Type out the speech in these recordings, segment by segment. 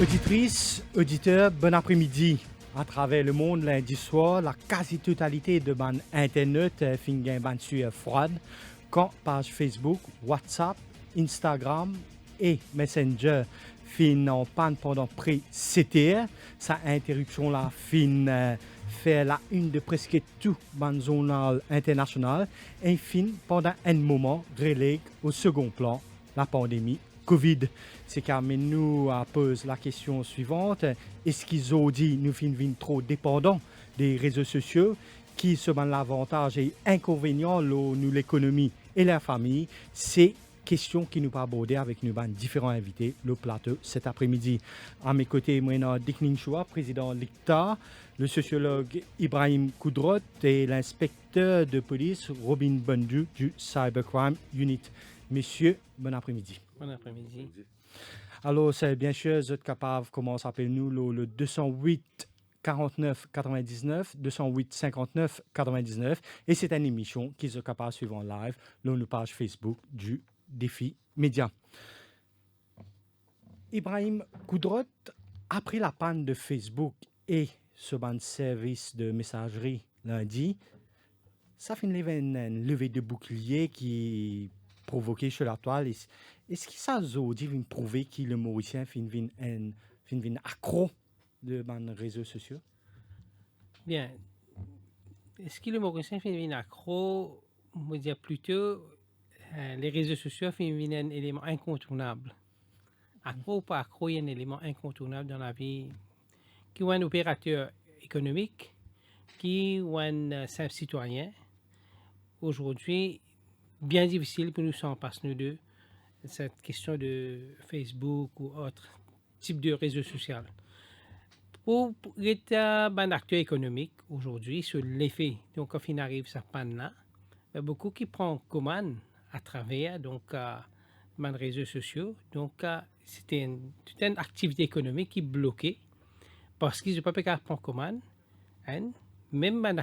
Auditrices, auditeurs, bon après-midi. À travers le monde, lundi soir, la quasi-totalité de ban Internet finit ban sur froide. Quand page Facebook, WhatsApp, Instagram et Messenger fin en panne pendant près de 7 heures, sa interruption là fin fait la une de presque tout ban journal international et fin pendant un moment relègue au second plan la pandémie Covid. C'est car nous pose la question suivante. Est-ce qu'ils ont dit nous finissons trop dépendants des réseaux sociaux qui se bandent l'avantage et inconvénients nous l'économie et la famille? C'est question qui nous pas aborder avec nous différents invités le plateau cet après-midi. À mes côtés, moi, Dick Ninchoua, président de l'ICTA, le sociologue Ibrahim Koudrot et l'inspecteur de police Robin Bundu du Cybercrime Unit. Messieurs, bon après-midi. Bon après-midi. Alors, c'est bien sûr, vous êtes capable, comment s'appelle-nous, le 208 49 99, 208 59 99. Et c'est une émission qui est capable de suivre en live sur la page Facebook du Défi Média. Ibrahim Koudrot, après la panne de Facebook et ce ban de service de messagerie lundi, ça fait une levée de bouclier qui provoqué sur la toile. Est-ce que ça a dit prouver que le Mauricien fin accro de les réseaux sociaux? Bien. Est-ce que le Mauricien fin accro? On va dire plutôt les réseaux sociaux fin un élément incontournable. Accro ou pas accro, il y a un élément incontournable dans la vie. Qui est un opérateur économique, qui est un simple citoyen. Aujourd'hui, bien difficile pour nous s'en passer nous deux, cette question de Facebook ou autre type de réseau social. Pour l'État, un acteur économique aujourd'hui, sur l'effet, donc quand il arrive cette panne-là, il y a beaucoup qui prennent commande à travers les réseaux sociaux. Donc, c'était une activité économique qui est bloquée parce qu'ils n'ont pas pu prendre commande. Hein? Même un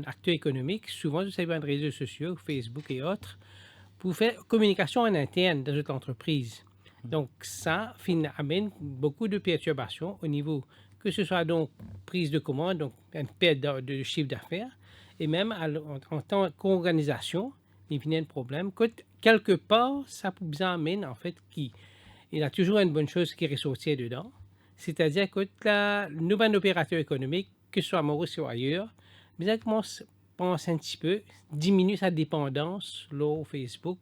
acteur économique, souvent, vous savez, les réseaux sociaux, Facebook et autres, pour faire communication en interne dans notre entreprise. Donc, ça amène beaucoup de perturbations au niveau, que ce soit donc prise de commande, donc une perte de chiffre d'affaires, et même en tant qu'organisation, il y a un problème. Quelque part, ça vous amène, en fait, il y a toujours une bonne chose qui ressortit dedans, c'est-à-dire que le nouvel opérateur économique, que ce soit à Maurice ou ailleurs, mais commence pense un petit peu, diminue sa dépendance là, au Facebook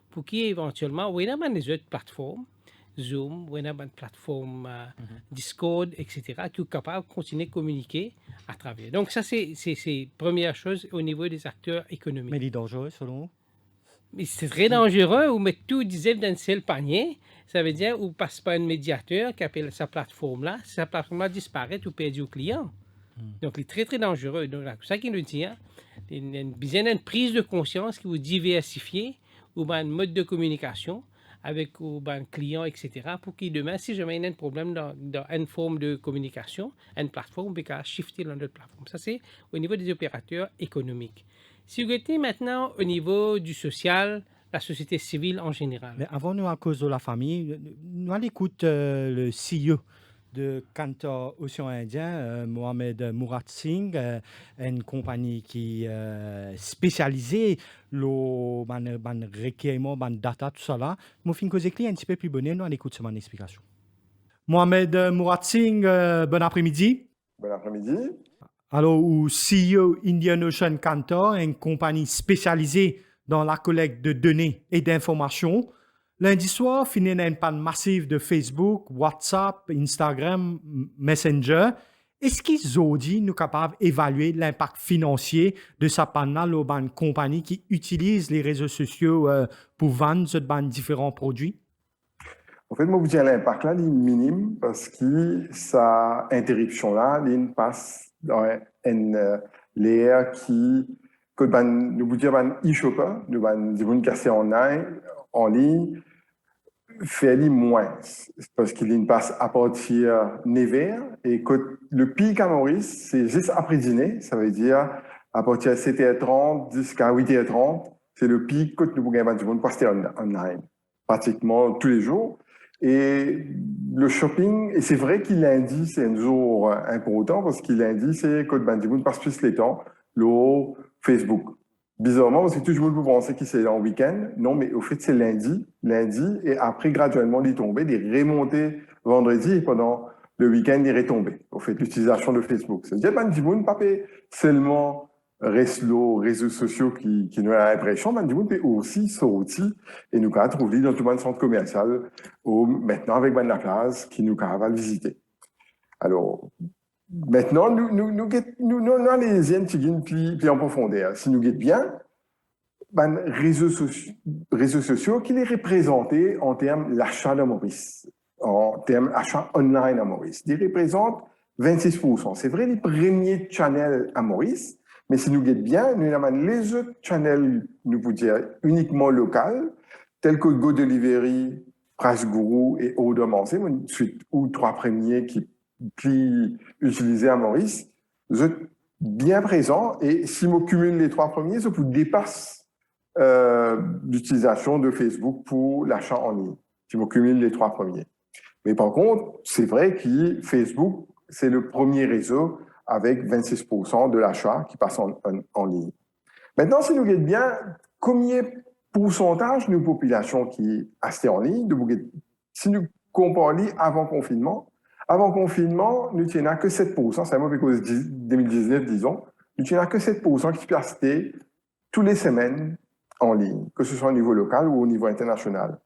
pour qu'éventuellement, on a des autres plateformes, Zoom, on a une plateforme Discord, etc., qui sont capables de continuer à communiquer à travers. Donc ça, c'est la première chose au niveau des acteurs économiques. Mais il est dangereux selon vous? Mais c'est très dangereux, ou mettre tout disait dans un seul panier, ça veut dire ou passe pas un médiateur qui appelle sa plateforme-là, si sa plateforme-là disparaît, ou perd au client. Donc, il est très, très dangereux. Donc, c'est ça qu'il nous dit. Il y a une prise de conscience qui vous diversifie ou un mode de communication avec un client, etc. pour qu'il demain, si jamais il y a un problème dans une forme de communication, une plateforme, on peut shifter dans notre plateforme. Ça, c'est au niveau des opérateurs économiques. Si vous êtes maintenant au niveau du social, la société civile en général. Mais avant nous, à cause de la famille, nous allons écouter le CEO de Cantor Océan Indien, Mohamed Murat Singh, une compagnie qui est spécialisée dans le requérement, dans data, tout ça là. Moi, fin cause un petit peu plus bonne, nous allons écouter mon explication. Mohamed Murat Singh, bon après-midi. Bon après-midi. Alors, ou CEO Indian Ocean Cantor, une compagnie spécialisée dans la collecte de données et d'informations. Lundi soir, fini une panne massive de Facebook, WhatsApp, Instagram, Messenger. Est-ce qu'ils ont dit nous capables d'évaluer l'impact financier de sa panne-là, une compagnie qui utilise les réseaux sociaux pour vendre différents produits? En fait, moi, vous dire l'impact là, il est minime parce que sa interruption-là, il passe dans l'ère qui, nous vous dire, e-shopper, nous devons casser en ligne, fait moins parce qu'il passe à partir de 9h et que le pic à Maurice, c'est juste après dîner, ça veut dire à partir de 7h30 jusqu'à 8h30, c'est le pic que nous pouvons passer en ligne pratiquement tous les jours. Et le shopping, et c'est vrai qu'il lundi, c'est un jour important parce qu'il lundi, c'est que ben, passe plus les temps, le Facebook. Bizarrement, parce que tout le monde peut penser que c'est en week-end. Non, mais au fait, c'est lundi, et après, graduellement, il tombait, il remontait vendredi, et pendant le week-end, il retombait. Au fait, l'utilisation de Facebook. C'est-à-dire, ben, du monde, pas seulement réseaux sociaux qui nous a l'impression, ben, du monde, peut aussi sortir et nous avons trouvé dans tout le centre commercial, ou maintenant avec ben, la place, qui nous va visiter. Alors, maintenant, nous allons puis en profondeur. Si nous guettons bien, ben, réseaux sociaux qui les représentent en termes d'achat de Maurice, en termes d'achat online à Maurice. Ils représentent 26%. C'est vrai, les premiers channels à Maurice, mais si nous guettons bien, nous avons les autres channels, nous pouvons dire, uniquement locaux, tels que Go Delivery, Price Guru et Odomancé, suite ou trois premiers qui utilisés à Maurice, vous êtes bien présents et si on cumule les trois premiers, ça vous dépasse l'utilisation de Facebook pour l'achat en ligne, si on cumule les trois premiers. Mais par contre, c'est vrai que Facebook, c'est le premier réseau avec 26% de l'achat qui passe en ligne. Maintenant, si nous regardons bien, combien pourcentage de la population qui achetait en ligne, si nous comparons avant confinement, nous n'avons que 7%, c'est à peu près 2019, disons, nous n'avons que 7% qui peut acheter tous les semaines en ligne, que ce soit au niveau local ou au niveau international.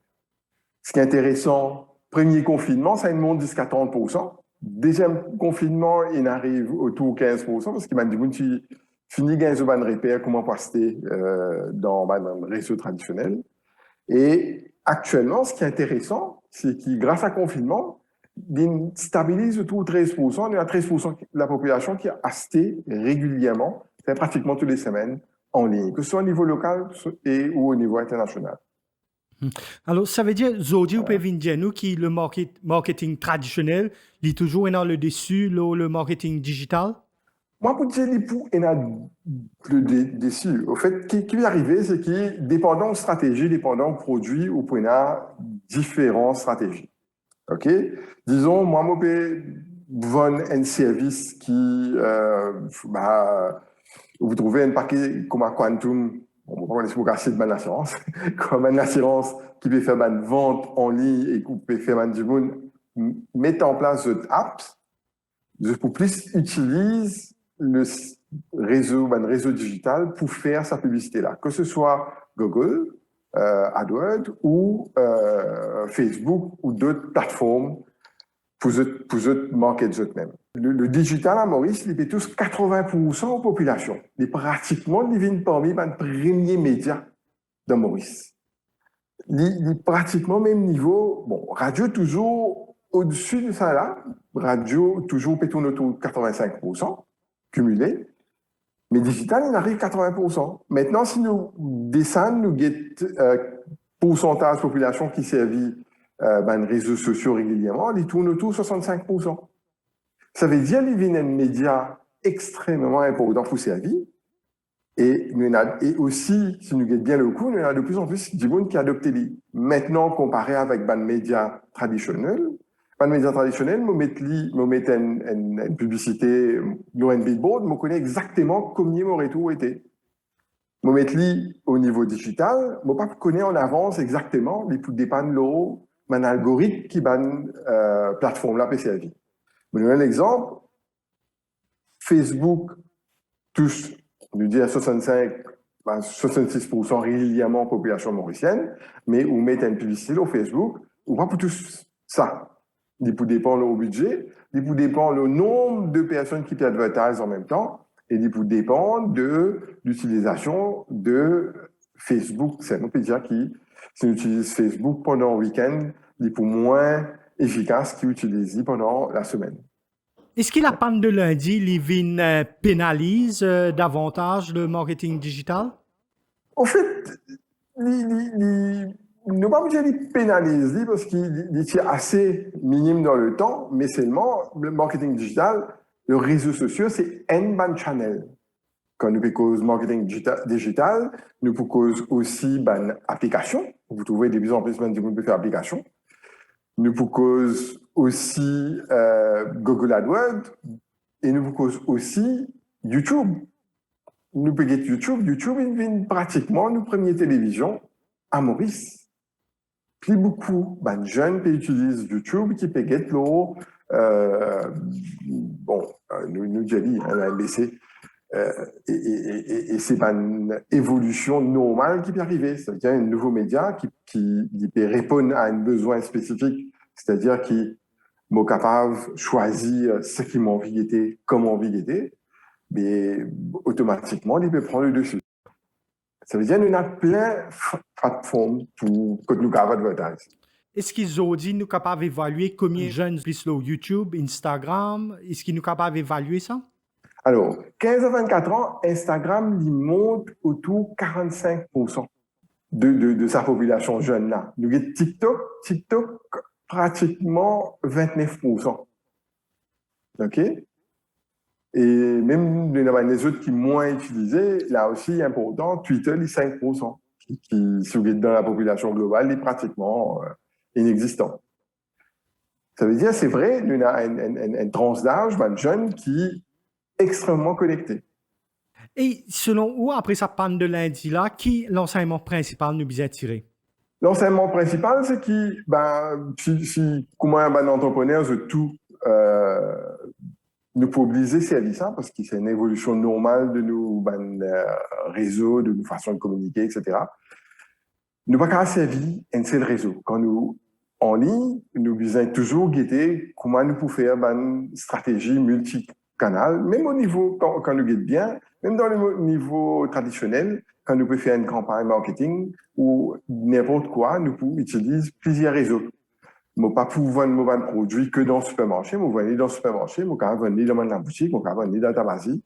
Ce qui est intéressant, premier confinement, ça monte jusqu'à 30%. Deuxième confinement, il arrive autour de 15%, parce qu'il m'a dit, tu finis de ban repère, comment passer dans le réseau traditionnel. Et actuellement, ce qui est intéressant, c'est que grâce à confinement, il stabilise autour de 13%. Il y a 13% de la population qui a acheté régulièrement, c'est pratiquement toutes les semaines, en ligne, que ce soit au niveau local ou au niveau international. Alors, ça veut dire, aujourd'hui, vous pouvez dire nous que le marketing traditionnel est toujours dans le dessus, le marketing digital? Moi, pour dire, il y a le dessus. Au fait, ce qui est arrivé, c'est que, dépendant de stratégie, dépendant de produit, on peut avoir différentes stratégies. OK? Disons, moi, je peux vendre un service qui, vous trouvez un paquet comme un Quantum, on va pas casser de l'assurance, comme une assurance qui peut faire une vente en ligne et qui peut faire du monde, mettre en place une app, pour plus utiliser le réseau digital pour faire sa publicité là, que ce soit Google, AdWords ou Facebook ou d'autres plateformes pour market eux-mêmes. Le digital à Maurice, il fait tous 80% de la population. Il est pratiquement parmi les premiers médias de Maurice. Il est pratiquement au même niveau. Bon, radio toujours au-dessus de ça là. Radio toujours peut tourner autour de 85% cumulé. Mais digital, il arrive à 80%. Maintenant, si nous descendons, nous guettons pourcentage de population qui servit les réseaux sociaux régulièrement, il tourne autour de 65%. Ça veut dire qu'il y a un média extrêmement important pour servir. Et aussi, si nous guettons bien le coup, il y a de plus en plus de monde qui adoptent les. Maintenant, comparé avec les médias traditionnels, les médias traditionnels, me mettent une publicité dans un billboard, je connais exactement combien mon retour était. Je mets au niveau digital, je ne connais pas en avance exactement, il dépend de mon algorithme qui est plateforme là peut servir. Je donne un exemple. Facebook touche, nous dit à 66% régulièrement la population mauricienne, mais on met une publicité sur Facebook, on va pour tout ça. Il peut dépendre au budget, il peut dépendre le nombre de personnes qui advertisent en même temps, et il peut dépendre de l'utilisation de Facebook. C'est un média qui, si on utilise Facebook pendant le week-end, il est moins efficace qu'il utilise pendant la semaine. Est-ce que la panne de lundi, les pénalise davantage le marketing digital? En fait, nous pas obligé de pénaliser parce qu'il est assez minime dans le temps, mais seulement le marketing digital, le réseau social, c'est un bon channel. Quand nous cause marketing digital, nous cause aussi une application. Vous trouvez de plus en plus de gens qui peuvent faire application. nous vous cause aussi Google AdWords et nous vous cause aussi YouTube. Nous pouvons YouTube. YouTube, il vient pratiquement nos premières télévisions à Maurice. Puis beaucoup de jeunes qui utilisent YouTube qui peuvent get l'eau. Nous dit, on a baissé. Et c'est une évolution normale qui peut arriver. C'est-à-dire un nouveau média qui peut répondre à un besoin spécifique. C'est-à-dire qui est capable de choisir ce qui m'a envie d'être, comment envie d'être, mais automatiquement, il peut prendre le dessus. Ça veut dire qu'il y a plein de plateformes pour que nous pouvons advertiser. Est-ce qu'ils ont dit nous capables d'évaluer combien de jeunes puissent sur YouTube, Instagram? Est-ce qu'ils nous capables d'évaluer ça? Alors, 15 à 24 ans, Instagram il monte autour de 45% de sa population jeune là. Nous avons TikTok pratiquement 29%. OK? Et même les autres qui sont moins utilisés, là aussi important, Twitter, il est 5%, qui si vous êtes dans la population globale, est pratiquement inexistant. Ça veut dire, c'est vrai, il y a une tranche d'âge, un jeune qui est extrêmement connecté. Et selon vous, après sa panne de lundi là, qui l'enseignement principal nous bien tiré? L'enseignement principal, c'est si comment un entrepreneur veut tout nous faut obliger service ça parce que c'est une évolution normale de nos réseaux, de nos façons de communiquer, etc. Nous pas qu'à servir un seul réseau. Quand nous en ligne, nous devons toujours guetter comment nous pouvons faire une stratégie multicanal, même au niveau quand nous guettons bien, même dans le niveau traditionnel, quand nous pouvons faire une campagne marketing ou n'importe quoi, nous pouvons utiliser plusieurs réseaux. Je ne peux pas vendre un produit que dans le supermarché. Je vais vendre dans le supermarché, je vais vendre dans la boutique, je vais vendre dans ta base. Et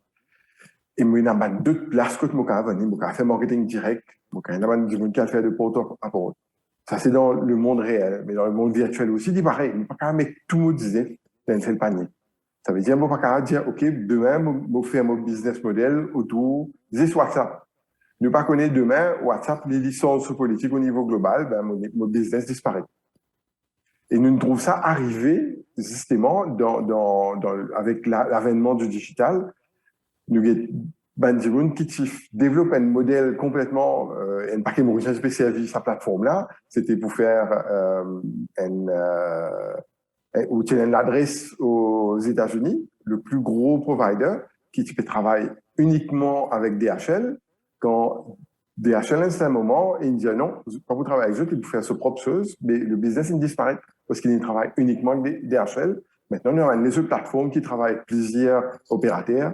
je vais dans d'autres places que je vais vendre. Je vais faire marketing direct. Je vais faire de porte à porte. Ça, c'est dans le monde réel. Mais dans le monde virtuel aussi, c'est pareil. Je ne peux pas mettre tout le monde dans un seul panier. Ça veut dire que je ne peux pas dire, OK, demain, je vais faire mon business model autour de WhatsApp. Ne pas connaître demain, WhatsApp, les licences politiques au niveau global, mon business disparaît. Et nous trouvons ça arrivé, justement, avec l'avènement du digital. Nous avons qui développe un modèle complètement, un paquet mauricien spécialisé sur sa plateforme-là. C'était pour faire une adresse aux États-Unis, le plus gros provider, qui peut travailler uniquement avec DHL. Quand DHL, à un moment, il dit non, quand vous travaillez avec eux, il faut faire sa propre chose, mais le business, il disparaît parce qu'il travaille uniquement avec DHL. Maintenant, on a les autres plateformes qui travaillent avec plusieurs opérateurs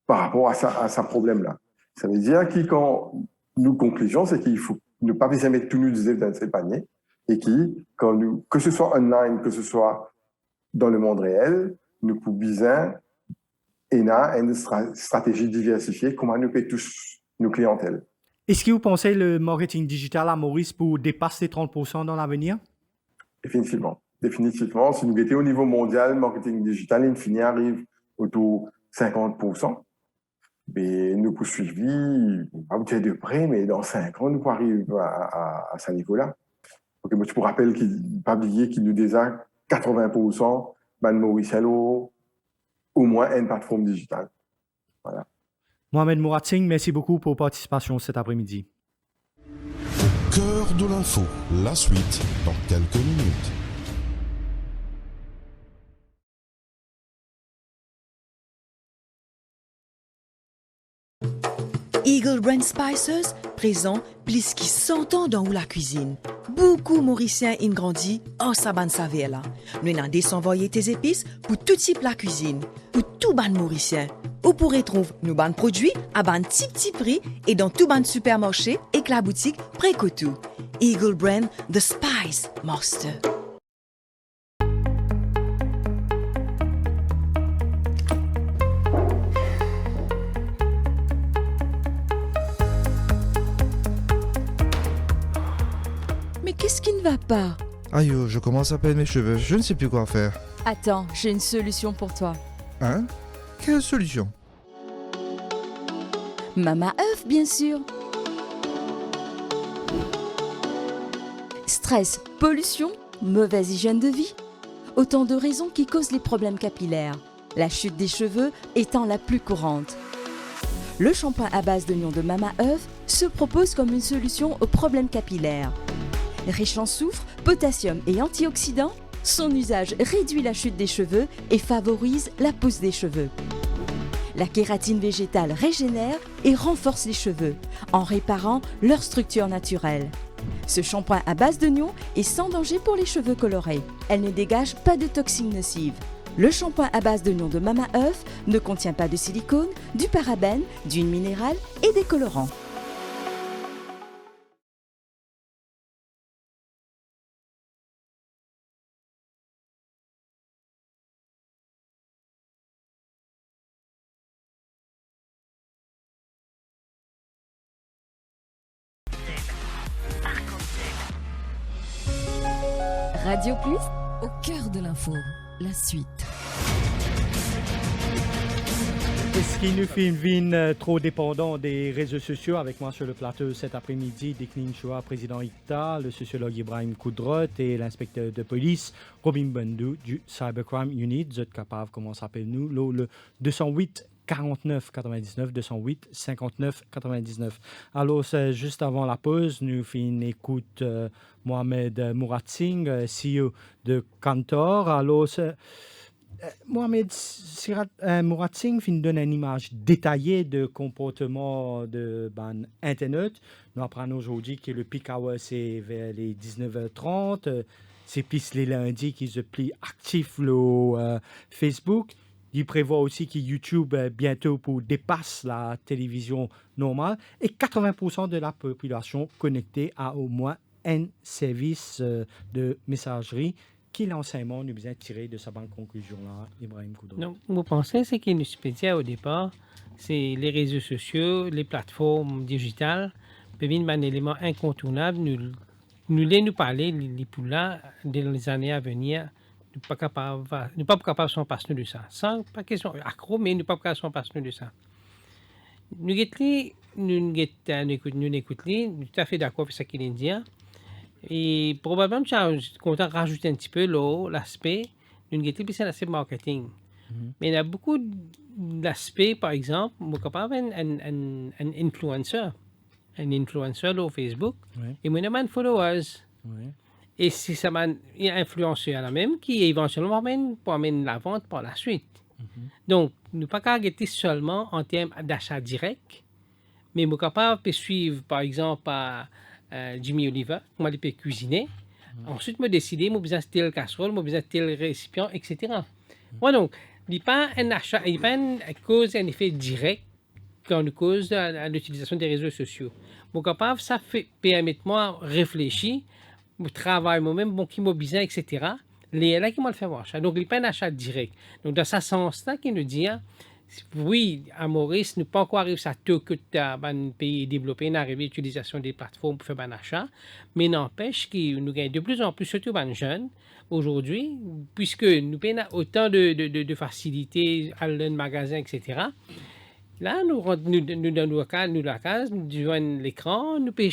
par rapport à ce problème-là. Ça veut dire que quand nous conclusions, c'est qu'il faut ne pas mettre tout nous dans ces paniers et que ce soit online, que ce soit dans le monde réel, nous pouvons bien une stratégie diversifiée, comment nous pouvons tous nos clientèles. Est-ce que vous pensez que le marketing digital à Maurice pour dépasser 30% dans l'avenir? Définitivement. Définitivement. Si nous étions au niveau mondial, le marketing digital, in fine, arrive autour de 50%. Mais nous poursuivons, pas vous dire de près, mais dans 5 ans, nous pourrons arriver à ce niveau-là. Donc, moi, je vous rappelle pas oublier qu'il nous déjà 80% de Mauriciens au moins une plateforme digitale. Voilà. Mohamed Mourad Singh, merci beaucoup pour votre participation cet après-midi. Au cœur de l'info, la suite dans quelques minutes. Eagle Brand Spices présent plus qui 100 ans dans la cuisine. Beaucoup Mauriciens ont grandi en saban saveur là. Nous avons désenvoyé tes épices pour tout type la cuisine, pour tout ban Mauricien. Vous pourrez trouver nos ban produits à ban petit prix et dans tout ban supermarché et que la boutique Précotou. Eagle Brand The Spice Master. Mais qu'est-ce qui ne va pas? Aïe, je commence à perdre mes cheveux, je ne sais plus quoi faire. Attends, j'ai une solution pour toi. Hein? Quelle solution? Mama œuf, bien sûr. Stress, pollution, mauvaise hygiène de vie. Autant de raisons qui causent les problèmes capillaires, la chute des cheveux étant la plus courante. Le shampoing à base d'oignon de Mama Earth se propose comme une solution aux problèmes capillaires. Riche en soufre, potassium et antioxydants, son usage réduit la chute des cheveux et favorise la pousse des cheveux. La kératine végétale régénère et renforce les cheveux en réparant leur structure naturelle. Ce shampoing à base d'oignon est sans danger pour les cheveux colorés. Elle ne dégage pas de toxines nocives. Le shampoing à base d'oignon de Mama Earth ne contient pas de silicone, du parabène, d'huile minérale et des colorants. Radio Plus, Au cœur de l'info, la suite. Est-ce qu'il nous fait une vie trop dépendant des réseaux sociaux? Avec moi sur le plateau cet après-midi, Declan Choua, président ICTA, le sociologue Ibrahim Koudrot et l'inspecteur de police Robin Bendou du Cybercrime Unit. Vous êtes capable, comment s'appelle-nous? Le 208 49 99 208 59 99. Alors, c'est juste avant la pause, nous faisons une écoute Mohamed Mourad Singh, CEO de Kantor. Alors, Mohamed Mourad Singh nous donne une image détaillée de comportement de Internet. Nous apprenons aujourd'hui que le peak hour, c'est vers les 19h30. C'est plus les lundis qui se plient actifs le Facebook. Il prévoit aussi que YouTube bientôt dépasse la télévision normale et 80% de la population connectée a au moins un service de messagerie. Quel enseignement nous besoin tirer de sa bonne conclusion-là, Ibrahim Koudrot? Donc, vous pensez c'est qu'il nous spécial au départ, c'est les réseaux sociaux, les plateformes digitales, deviennent un élément incontournable. Nous parler, les poulas, dans les années à venir. Nous ne pas capable de s'en passer de ça. Sans pas question accro, mais nous ne pas capable de s'en passer de ça. Nous écoutons, tout à fait d'accord avec ce qu'il dit. Et probablement, je suis content de rajouter un petit peu l'aspect, nous écoutons, c'est l'aspect marketing. Mais il y a beaucoup d'aspects, par exemple, nous sommes capable un influenceur au Facebook, et nous avons un followers. Et si ça m'a influencé à la même, qui éventuellement amène la vente par la suite. Donc, nous ne pas arrêter seulement en termes d'achat direct, mais nous sommes capables de suivre, par exemple, Jimmy Oliver, comment il peut cuisiner. Ensuite, me décider, moi besoin de telle casserole, moi besoin de tel récipient, etc. Moi, donc, il n'y a pas un achat, il n'y a pas une cause, un effet direct quand nous cause à l'utilisation des réseaux sociaux. Moi, capable, ça permet moi réfléchir. Je travaille moi-même, qui m'a besoin, etc. Les là qui m'ont le fait voir. Donc, il n'y a pas un achat direct. Donc, dans ce sens-là, qui nous dit, oui, à Maurice, nous pas encore arrivé à tout que un pays développé, n'a arrivé à l'utilisation des plateformes pour faire un achat, mais n'empêche que nous gagnons de plus en plus, surtout les jeunes, aujourd'hui, puisque nous avons autant de facilités à le magasin, etc. Là, nous dans la case, nous joignons l'écran, nous pouvons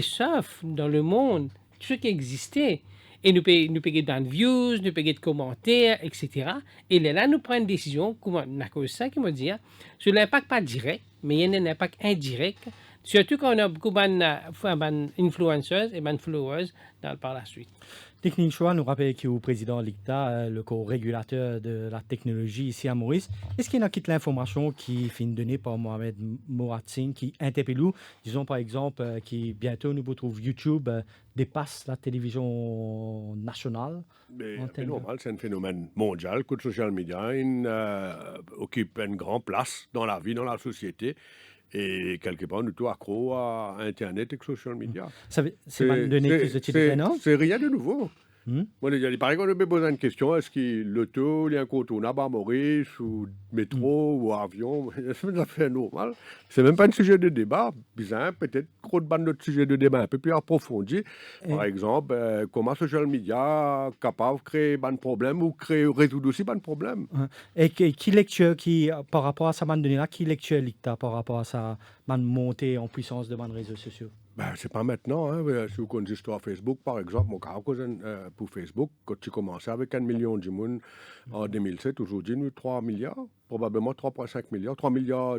surfer dans le monde, tout ce qui existait. Et nous pouvons dans de views, nous pouvons de commentaires, etc. Et là, nous prenons une décision, comme la cause ça qui me dit, sur l'impact pas direct, mais il y a un impact indirect, surtout quand on a beaucoup d'influenceurs et de followers par la suite. Declan Choua nous rappelle qu'il est président de l'ICTA, le co-régulateur de la technologie ici à Maurice. Est-ce qu'il y a l'information qui est donnée par Mohamed Mourad Singh qui interpelle nous? Disons par exemple qui bientôt nous retrouvons YouTube dépasse la télévision nationale. C'est normal, c'est un phénomène mondial que le social media occupe une grande place dans la vie, dans la société. Et quelque part, nous sommes accro à Internet et social media. C'est pas donné que vous utilisez, non? C'est rien de nouveau. Moi, par exemple, je me pose une question, est-ce que l'auto est incontournable à Maurice, ou métro, ou avion? C'est tout à fait normal. C'est même pas un sujet de débat. Bizarre, peut-être trop de bandes de sujet de débat un peu plus approfondi. Par exemple, comment social media est capable de créer un problème ou résoudre aussi un problème. Et qui lecture, par rapport à sa bande de données, qui lecture l'ICTA par rapport à sa bande montée en puissance de bande réseaux sociaux? Ben, c'est pas maintenant. Hein. Si vous connaissez l'histoire Facebook, par exemple, mon cas, pour Facebook, quand tu commençais avec 1 million de monde en 2007, aujourd'hui, nous 3 milliards, probablement 3,5 milliards, 3 milliards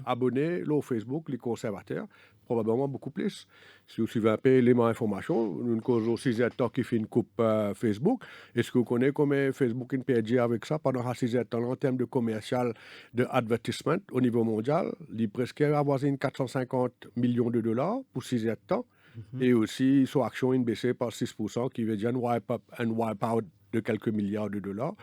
abonnés là, au Facebook, les conservateurs, probablement beaucoup plus. Si vous suivez un peu l'élément information, nous avons aussi 6 ans qui fait une coupe Facebook. Est-ce que vous connaissez comment Facebook est perdu avec ça pendant 6 ans en termes de commercial, de advertisement au niveau mondial? Il est presque avoisine 450 millions de dollars pour 6 ans. Et aussi, son action est baissée par 6%, qui veut dire un wipe-out de quelques milliards de dollars.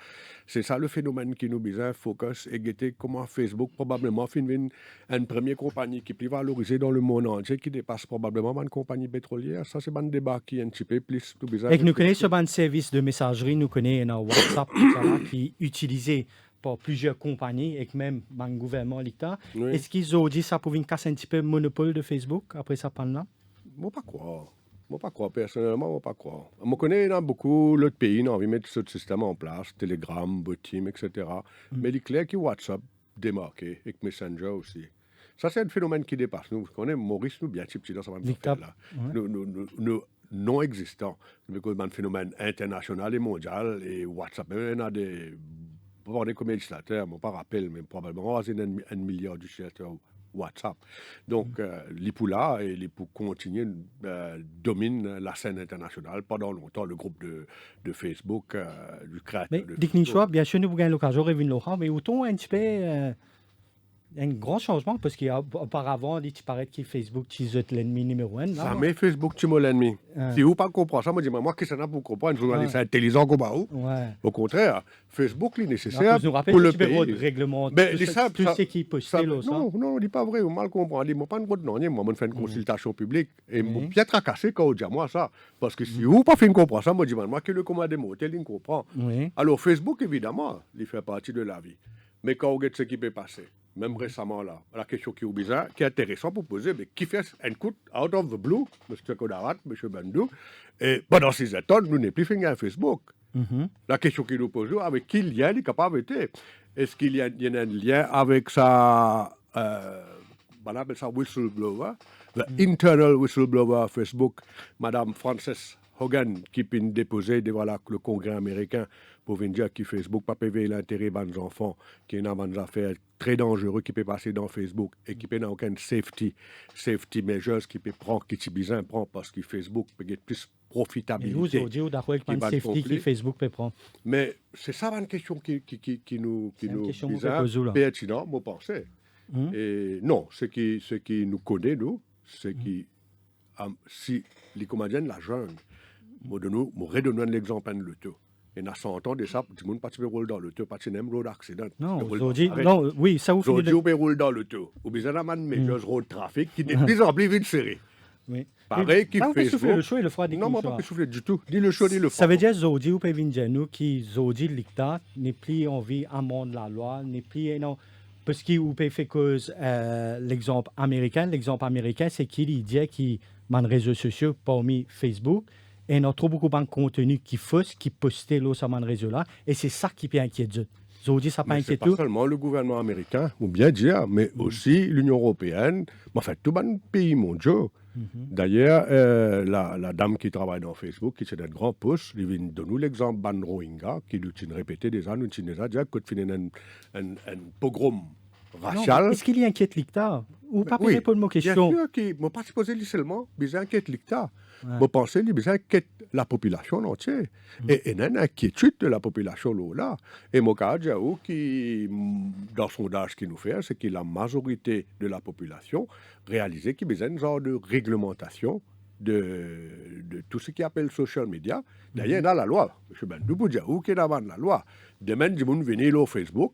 C'est ça le phénomène qui nous besoin focus et guetter comment Facebook probablement finit une première compagnie qui est plus valorisée dans le monde entier, qui dépasse probablement une compagnie pétrolière. Ça, c'est un débat qui est un petit peu plus tout bizarre. Et que nous connaissons un service de messagerie, nous connaissons un WhatsApp tout ça, là, qui est utilisé par plusieurs compagnies et que même le gouvernement l'État. Oui. Est-ce qu'ils ont dit ça pour une casser un petit peu le monopole de Facebook après ça pendant là? Moi, pas croire. Moi, pas croire. Personnellement, moi, pas croire. Je connais dans beaucoup d'autres pays, on veut mettre ce système en place, Telegram, Botim, etc. Mais il est clair que WhatsApp démarqué et que Messenger aussi. Ça, c'est un phénomène qui dépasse nous. On connaît Maurice, nous, bien petit dans ce là. Nous non existants. C'est un phénomène international et mondial. Et WhatsApp, il y a des. Pour des législateurs, je ne me rappelle, mais probablement, c'est 1 milliard d'utilisateurs. WhatsApp. Donc, l'IPULA et l'IPU continue domine la scène internationale pendant longtemps, le groupe de Facebook, du créateur. Mais, bien sûr, nous avons l'occasion de revenir là, mais autant un petit peu un grand changement, parce qu'auparavant, il paraît que Facebook, c'est l'ennemi numéro 1. Ça met Facebook, tu m'as l'ennemi. Si vous ne comprenez ça, moi, dis-moi, qu'est-ce que ça pour comprendre un journaliste intelligent comme vous? Au contraire, Facebook, il est nécessaire pour le pays. Règlement, tout ce qui est possible. Non, on ne dit pas vrai, on mal comprend. Dis-moi pas de non, moi, je fais une consultation publique et je suis bien tracassé quand on dit à moi ça. Parce que si vous ne faites pas comprendre ça, moi, dis-moi, que le commandant motel, il comprend. Alors, Facebook, évidemment, il fait partie de la vie. Mais quand on regarde ce qui peut passer, même récemment, là, la question qui est bizarre, qui est intéressante pour poser, mais qui fait un coup out of the blue, M. Kodarat, M. Bandou, et pendant 6 ans, nous n'avons plus fini à Facebook. La question qui nous pose, avec qui lien il est capable d'être? Est-ce qu'il y a un lien avec sa, on appelle ça whistleblower, internal whistleblower Facebook, Mme Frances Hogan, qui peut déposer devant le Congrès américain pour venir dire que Facebook n'a pas payé l'intérêt des enfants, qui est une affaire très dangereuse qui peut passer dans Facebook et qui n'a aucun safety measures qui peut prendre, qui est prend parce que Facebook peut être plus profitabilité. Vous avez dit d'accord avec le safety que Facebook peut prendre. Mais c'est ça une question qui nous bizarre, pertinent, moi pensais. Et non, ce qui nous connaît, nous, c'est que si les comédiens la jeune, moi redonnons l'exemple de l'auto. Et dans 100 ans de ça, tout le monde participe au rôle dans l'auto, parce qu'il y a un road accident. Non, oui, ça vous finit. Aujourd'hui, on roule dans l'auto. Ou bien, on a un major road trafic qui n'est plus en plus vite serré. Oui. Pareil qui fait souffler le chaud et le froid. Non, moi, pas souffler du tout. Ni le chaud, ni le froid. Ça veut dire, Zodi, ou peut venir nous, qui Zodi, le dictat, n'est plus envie amende la loi, n'est plus, non. Parce qu'il peut faire cause l'exemple américain. L'exemple américain, c'est qu'il dit qu'il y a des réseaux sociaux parmi Facebook. Et on a trop beaucoup de contenu qui fausse, qui posté là sur ces réseaux-là. Et c'est ça qui peut inquiéter. Zodi, ça peut inquiéter. Pas seulement le gouvernement américain, ou bien dire, mais aussi l'Union européenne, en fait, tous les pays mondiaux. D'ailleurs, la dame qui travaille dans Facebook, qui est un grand poste, elle vient de nous l'exemple de Rohingya, qui nous a répété des années, nous a dit que tu fais un pogrom racial. Est-ce qu'il y inquiète l'État? Ou pas poser pour une question? Bien sûr qu'il ne m'a pas posé seulement, mais il inquiète l'État. Je pense qu'il inquiète la population entière. Et il y a une inquiétude de la population là. Et mon cas, qui, dans le sondage qu'il nous fait, c'est que la majorité de la population réalisait qu'il y avait un genre de réglementation de tout ce qui appelle social media. D'ailleurs, dans la loi, M. Bandou dire où est avant la loi. Demain, du monde venir au Facebook,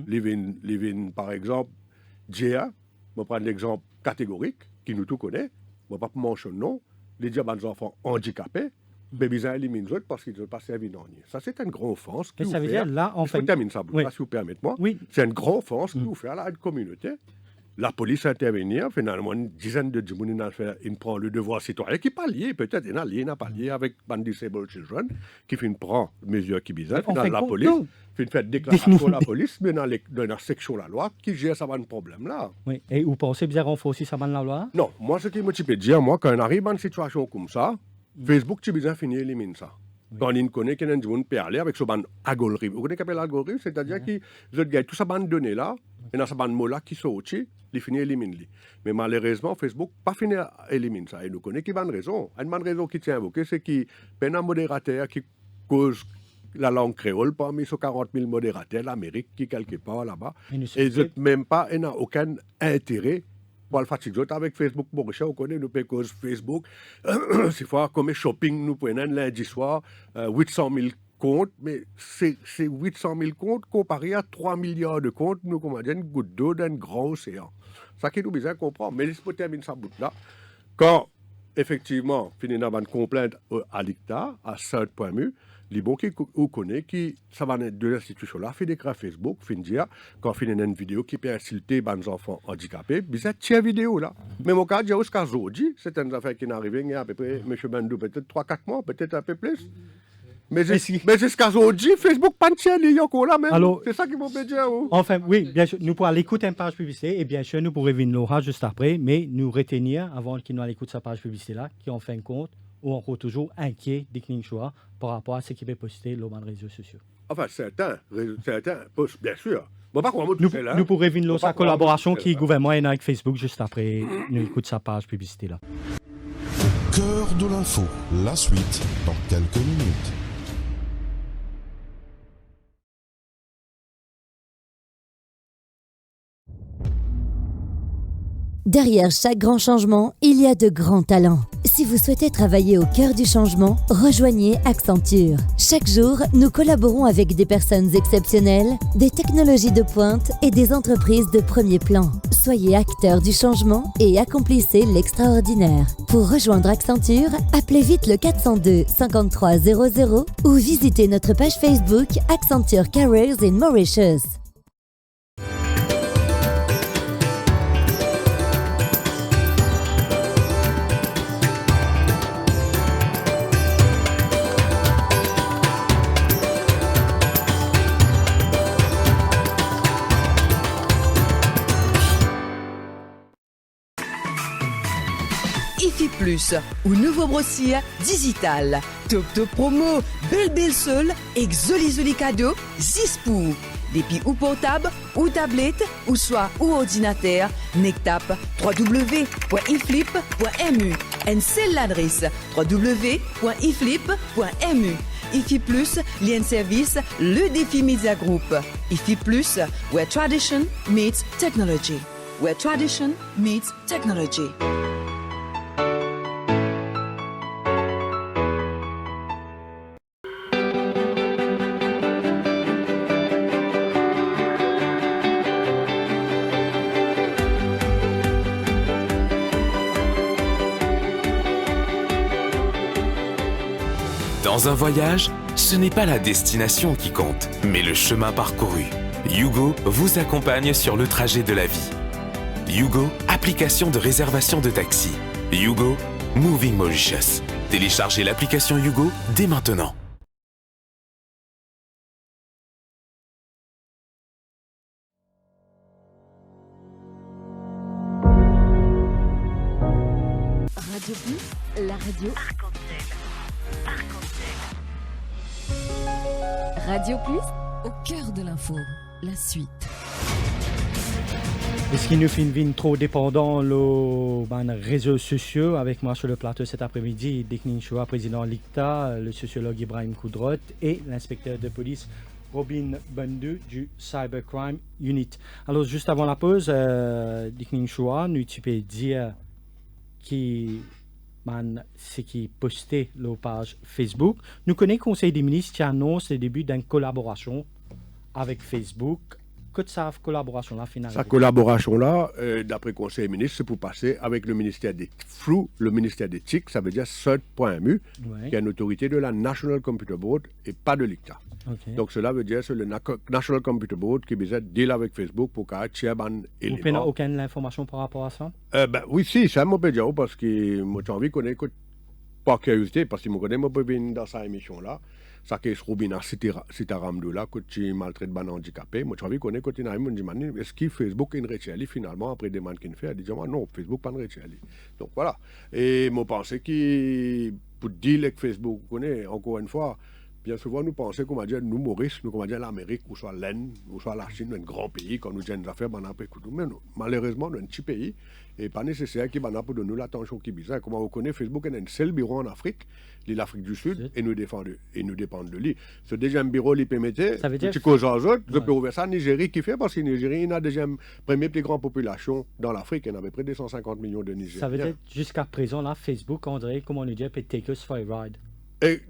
les vins, par exemple, Dia, je vais prendre l'exemple catégorique, qui nous tout connaît, je ne vais pas mentionner non, les diamants des enfants handicapés, mais ils éliminent les autres parce qu'ils ne sont pas servis dans rien. Ça, c'est une grande offense. Ça veut dire là, en fait. Je termine ça, si vous permettez-moi. Oui. C'est une grande offense qui nous fait à la communauté. la police intervenir, finalement, une dizaine de gens ils prend le devoir citoyen qui pas lié, peut-être, il n'a pas lié avec Disabled Children, qui prend mesures qui bizarres, la police, fait déclaration à la police, mais dans la section de la loi, qui gère ça, un problème-là. Oui, et vous pensez bien qu'on fait aussi ça dans la loi? Non, moi, ce qui me peut dire, moi, quand on arrive dans une situation comme ça, Facebook, tu bien fini éliminer ça. Quand on connaît qu'il y a des gens qui parlent avec ce ban algorithme. Vous connaissez ce qu'on appelle l'algorithme? C'est-à-dire que vous avez tout ça ban données là, et dans ce ban mots-là qui sont au-dessus, il finit éliminer. Mais malheureusement, Facebook n'a pas fini à éliminer ça. Et nous connaissons qui a une raison. Une bonne raison qui tient invoquée, c'est qu'il y a un modérateur qui cause la langue créole parmi ces 40 000 modérateurs, l'Amérique qui est quelque part là-bas. Et ils n'ont même pas aucun intérêt. Pour le fatigue avec Facebook, Maurice, on connaît, nous payons Facebook. C'est fois comme shopping, nous prenons lundi soir 800 000 comptes, mais c'est 800 000 comptes comparé à 3 milliards de comptes, nous commandons une goutte d'eau d'un grand océan. Ça qui nous besoin de comprendre. Mais il faut terminer sa bout là. Quand, effectivement, finit dans une complainte à l'ICTA, à CERT.mu, les bons qui connaissent, qui ça va être de l'institution là, fait décret Facebook, fin dire, quand finit une vidéo qui peut insulter les enfants handicapés, bizarre, tiens vidéo là. Même au cas de jusqu'à aujourd'hui, c'est une affaire qui est arrivée il y a à peu près, M. Bandou, peut-être 3-4 mois, peut-être un peu plus. Mais jusqu'à aujourd'hui, Facebook pas tient les yoko là même. C'est ça qui m'ont dire. Enfin, oui, bien sûr, nous pourrons l'écouter une page publicité et bien sûr, nous pourrons venir Laura juste après, mais nous retenir avant qu'il nous écoute sa page publicité là, qui en fin de compte, ou encore toujours inquiet d'Ikning Choua par rapport à ce qui peut poster sur les réseaux sociaux. Enfin, certains postent, bien sûr. Bon, nous pourrons venir sa collaboration qui est gouvernement avec Facebook juste après, nous écoute sa page publicité là. Cœur de l'info, la suite dans quelques minutes. Derrière chaque grand changement, il y a de grands talents. Si vous souhaitez travailler au cœur du changement, rejoignez Accenture. Chaque jour, nous collaborons avec des personnes exceptionnelles, des technologies de pointe et des entreprises de premier plan. Soyez acteurs du changement et accomplissez l'extraordinaire. Pour rejoindre Accenture, appelez vite le 402 53 00 ou visitez notre page Facebook Accenture Careers in Mauritius. Plus, ou nouveau brossier digital. Top top promo, belle seule, exoli cadeau, 6 pour. Depuis ou portable, ou tablette, ou soit ou ordinateur, Nectap www.iflip.mu. Et c'est l'adresse www.iflip.mu. IFI Plus, lien service, le défi Media Group. IFI Plus, where tradition meets technology. Where tradition meets technology. Dans un voyage, ce n'est pas la destination qui compte, mais le chemin parcouru. Yugo vous accompagne sur le trajet de la vie. Yugo, application de réservation de taxi. Yugo, Moving Mauritius. Téléchargez l'application Yugo dès maintenant. Radio Plus, la radio Radio Plus, au cœur de l'info, la suite. Est-ce qu'il nous fait une trop dépendant les réseaux sociaux? Avec moi sur le plateau cet après-midi, Ikning Choua, président l'ICTA, le sociologue Ibrahim Koudrot et l'inspecteur de police Robin Bandou du Cybercrime Unit. Alors juste avant la pause, Ikning Choua, nous tu peux dire ce qui est posté sur la page Facebook. Nous connaissons le Conseil des ministres qui annonce le début d'une collaboration avec Facebook que sa collaboration-là, finalement. Sa collaboration-là, d'après le Conseil des ministres, c'est pour passer avec le ministère des flous, le ministère des TIC, ça veut dire CERT.mu, qui est une autorité de la National Computer Board et pas de l'ICTA. Okay. Donc cela veut dire que c'est le National Computer Board qui besoin de deal avec Facebook pour qu'il y ait un élément. Vous n'avez aucune information par rapport à ça? Oui, si, ça m'a peut dire parce que moi j'ai envie de connaître par curiosité, parce que je connais, moi je venir dans cette émission-là. Ça qui est Robina Sitaramdoula, que tu maltraites ban handicapé. Moi, tu as vu qu'on est côté naïm, on dit, est-ce que Facebook est une réalité finalement après des demandes qu'il fait? Elle dit, non, Facebook pas une réalité. Donc voilà. Et moi, je pensais que pour dire que Facebook, on est, encore une fois, bien souvent, nous pensons qu'on va dire, nous, Maurice, nous, qu'on va dire l'Amérique, ou soit l'Inde, ou soit la Chine, un grand pays, quand nous disons des affaires, mais malheureusement, nous, un petit pays, et pas nécessaire qu'il y ait pour nous l'attention qui est bizarre. Comment on connaît, Facebook est un seul bureau en Afrique, l'Afrique du Sud, et nous dépendons de lui. Ce deuxième bureau, il permettait, petit cause aux autres, je peux ouvrir ça, Nigérie qui fait, parce que Nigérie, il a la deuxième, première plus grande population dans l'Afrique, il y en avait près de 150 millions de Nigériens. Ça veut dire, jusqu'à présent, là, Facebook, André, comment on dit, peut take us for a ride. Et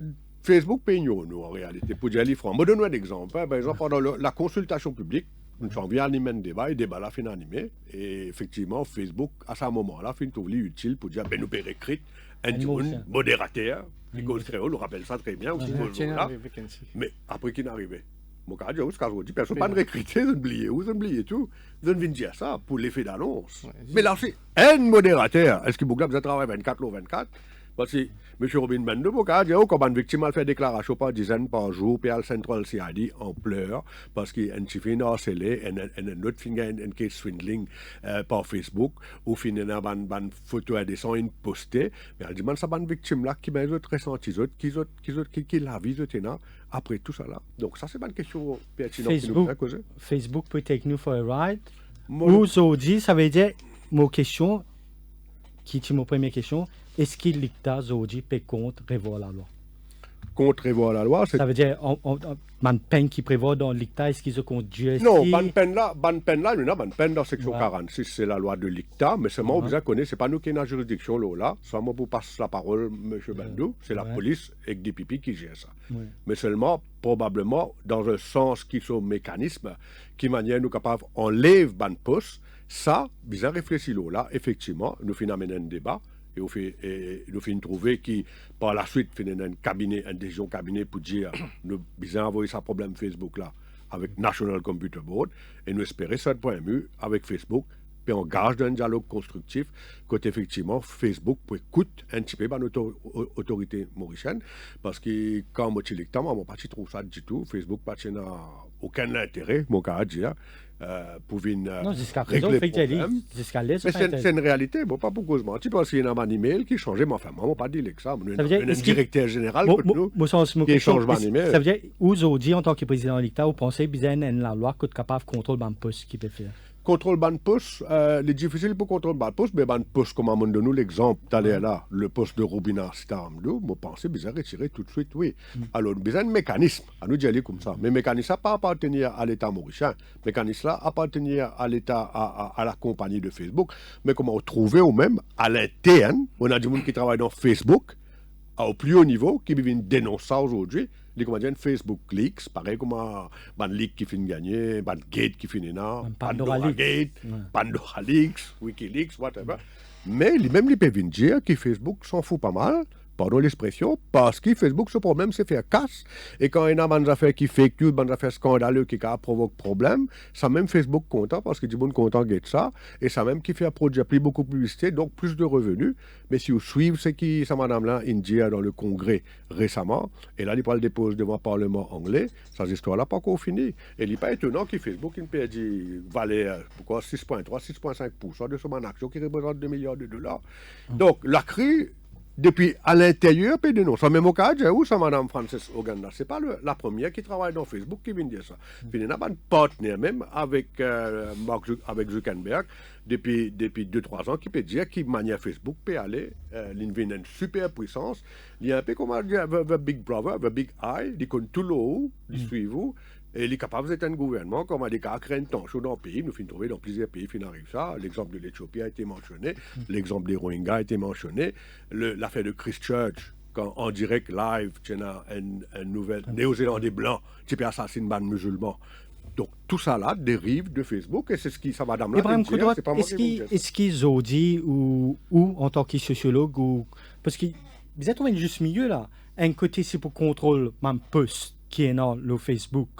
Facebook paye nous, en réalité, pour dire les francs. Je donne un exemple. Par exemple, pendant la consultation publique, nous avons bien animé un débat, et le débat là, fin animé. Et effectivement, Facebook, à ce moment-là, fin trouvé utile pour dire, nous payons un modérateur, qui cause créole, on rappelle ça très bien, aussi, là. Mais après qu'il n'arrivait. Mon cas, je personne pas de recruter, vous oubliez tout. Vous venez dire ça pour l'effet d'annonce. Mais là, c'est un modérateur. Est-ce que vous avez travaillé 24 ou 24? Parce que M. Robin Bende, comme une victime a fait déclaration par dizaines par jour, puis à Central CID en pleurs, parce qu'il y a un petit film harcelé, un autre film, un case swindling par Facebook, ou finalement, une photo à descendre, une postée, mais elle dit, c'est une victime-là qui m'a ressenti, qui la vie, après tout ça là. Donc, ça, c'est une question pertinente qui nous a causé. Facebook peut take nous for a ride. Ou aujourd'hui, ça veut dire, mon question, qui est ma première question, est-ce que l'ICTA aujourd'hui peut contre revoir la loi? Contre revoir la loi, c'est... Ça veut dire, une peine qui prévoit dans l'ICTA, est-ce qu'ils ont contre GST? Non, bonne peine là, nous avons une peine dans section 46, c'est la loi de l'ICTA, mais seulement, vous connaissez, c'est pas nous qui avons la juridiction là, seulement vous passe la parole, M. Bandou, c'est la police et DPP qui gère ça. Mais seulement, probablement, dans un sens qui sont mécanismes, qui manière nous capables, enlève ban poste, ça, bizarre réfléchir là, effectivement, nous finissons un débat. Et nous finissons trouver qui, par la suite, finissons un décision cabinet pour dire nous avons envoyé ça problème Facebook là avec National Computer Board et nous espérons ça point mu avec Facebook puis on gage d'un dialogue constructif côté effectivement Facebook peut écouter un petit peu notre autorité mauricienne parce que quand moi je ne trouve pas ça du tout Facebook n'a aucun intérêt mon cas à dire pour venir régler le problème. C'est une réalité, bon, pas pour cause mentir, parce qu'il y a un email qui changeait, mais enfin, moi, je ne pas dit ça. Il y a un directeur général qui change mon email. Ça veut dire, aujourd'hui, en tant que président de l'ICTA, vous pensez que la loi est capable de contrôler le poste qui peut faire? Contrôle ban poste, c'est difficile pour contrôler ban poste, mais ban poste, comme on donne nous l'exemple d'aller là, le poste de Robina Sitaramdo, je pense bizarre retirer tout de suite, oui. Alors, besoin de mécanisme, à nous dire comme ça. Mais le mécanisme n'a pas appartenir à l'État mauricien. Le mécanisme là appartenir à l'État, à la compagnie de Facebook. Mais comment on trouve ou même à l'interne, on a des gens qui travaillent dans Facebook, au plus haut niveau, qui viennent dénoncer ça aujourd'hui. Les comédiens Facebook Leaks, pareil comme un leak qui finit gagner, un gate qui finit là, Pandora Gate, Pandora Leaks, Wikileaks, whatever. Mais même les peuvent dire que Facebook s'en fout pas mal, pardon l'expression, parce que Facebook, ce problème, c'est faire casse. Et quand il y a des affaires qui fake news, des affaires scandaleuses qui provoquent problème, ça même Facebook content, parce que du monde content de ça, et ça même qui fait produire plus beaucoup de publicité, donc plus de revenus. Mais si vous suivez ce qui, ça madame-là, India dans le Congrès récemment, et là, il parle dépose devant le Parlement anglais, cette histoire-là pas encore finie. Et il n'est pas étonnant que Facebook, il perd valait 6,3, 6,5% de son action qui représente 2 milliards de dollars. Donc, la crise, depuis à l'intérieur, puis de nous. Ça même au cas où ça, Mme Frances Oganda, c'est pas la première qui travaille dans Facebook qui vient dire ça. Puis il y a un partenaire même avec Zuckerberg depuis 2-3 ans qui peut dire qu'il manière Facebook peut aller, il y a une super puissance. Il y a un peu comme the Big Brother, the Big Eye, il connaît tout le haut, il suit vous. Et il est capable d'être un gouvernement, comme a des cas créé un temps chaud dans le pays. Nous finissons trouver dans plusieurs pays, il arrive ça. L'exemple de l'Éthiopie a été mentionné, l'exemple des Rohingyas a été mentionné, l'affaire de Christchurch, quand en direct live, tu as une nouvelle Néo-Zélandais blanc qui peut assassiner un musulman. Donc tout ça là dérive de Facebook et c'est ce qui ça va d'amener. Ibrahim Koudouat, est-ce qu'ils ont dit ou en tant que sociologue ou parce que vous êtes trouvé un juste milieu là. Un côté c'est pour contrôler mon post qui est dans le Facebook,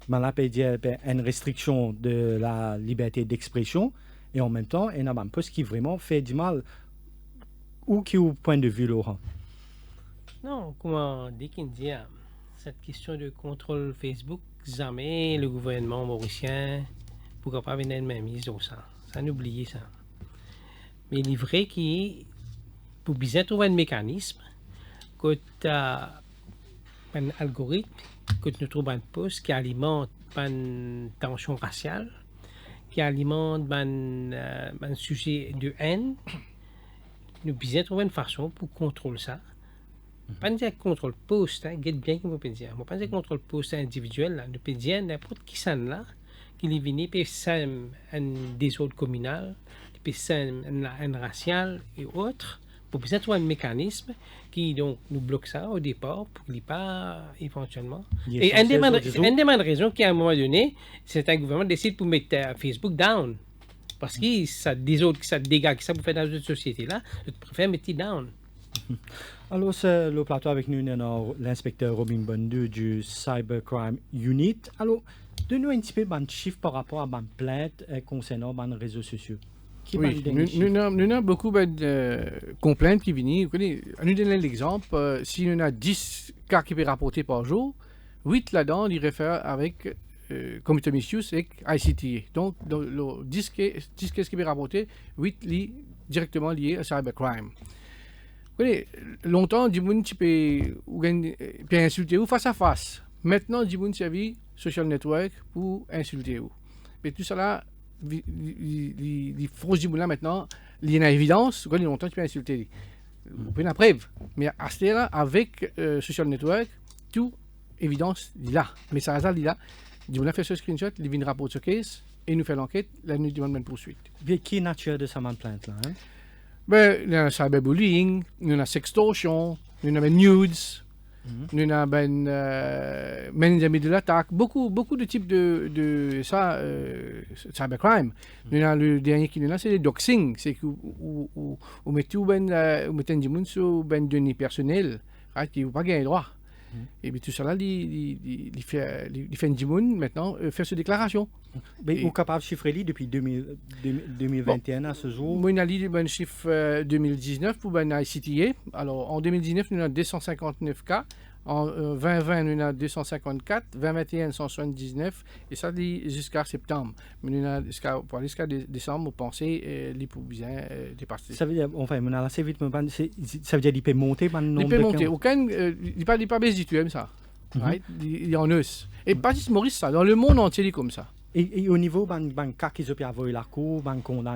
mais là peut dire une restriction de la liberté d'expression et en même temps il y a un post qui vraiment fait du mal. Ou qui au point de vue Laurent? Non, comment dès qu'il dit cette question de contrôle Facebook, jamais le gouvernement mauricien ne pourra pas venir de mainmise sur ça. Ça n'oubliez ça. Mais il est vrai qu'il pour bien trouver un mécanisme, quand tu as un algorithme, quand tu trouves un poste qui alimente une tension raciale, qui alimente un sujet de haine, nous devons trouver une façon pour contrôler ça. Pas dire contrôle poste, hein, bien que vous pouvez dire. Pas dire contrôle poste individuel, là. Nous pouvons dire n'importe qui ça là, qui est venu, puis ça un désordre communal, puis ça un racial et autres, pour bien trouver un mécanisme qui donc nous bloque ça au départ, pour qu'il n'y ait pas éventuellement. Et une des raisons qu'à un moment donné, c'est un gouvernement décide pour mettre Facebook down. Parce que ça désordre, ça dégage, ça vous fait dans une société-là, je préfère mettre down. Alors, c'est le plateau avec nous, l'inspecteur Robin Bondu du Cybercrime Unit. Alors, donne-nous un petit peu de chiffres par rapport à ma plainte concernant les réseaux sociaux. Oui, nous avons beaucoup de complaintes qui viennent. Nous donnons l'exemple, si nous avons 10 cas qui peuvent rapporter par jour, 8 là-dedans, ils réfèrent avec computer misuse et ICTA. Donc, 10 cas qui peuvent rapporter, 8 directement liés à cybercrime. Longtemps, du monde peut insulter ou face à face. Maintenant, du monde servi social network pour insulter ou. Mais tout ça là, les fausses du monde là maintenant, il y a une évidence. Longtemps, tu peux insulter. Vous pouvez la preuve. Mais à ce là, avec social network, tout évidence est là. Mais ça reste là. Du monde a fait ce screenshot, il vient rapporter ce case et nous fait l'enquête. Là, nous demandons une poursuite. Mais qui est la nature de sa plainte là? Hein? Ben, il y a cyberbullying, il y a sextortion, il y a nudes, il y a amis de l'attaque, beaucoup de types de ça, cybercrime. Il y a le dernier qui est là, c'est le doxing, c'est où on met tout des gens sur des données personnelles, qui n'ont pas gagné droit. Et puis tout ça là, il fait du monde maintenant faire cette déclaration. Mais vous êtes capable de chiffrer depuis 2021 à ce jour? Moi, on a lu un chiffre 2019 pour ben ICTA. Alors, en 2019, nous avons 259 cas. En 2020, nous avons 254. 2021, 179. Et ça, jusqu'à septembre. Mais nous avons jusqu'à décembre, on pensait les pour bien dépasser. Ça veut dire, enfin, on a assez vite, ça veut dire qu'il peut monter par le nombre de cas? Il peut monter. Aucun, il n'est pas baisse du tout, ça. Right? Il est en os. Et pas juste Maurice, ça. Dans le monde entier, il est comme ça. Et au niveau des cas qui ont pu la cour,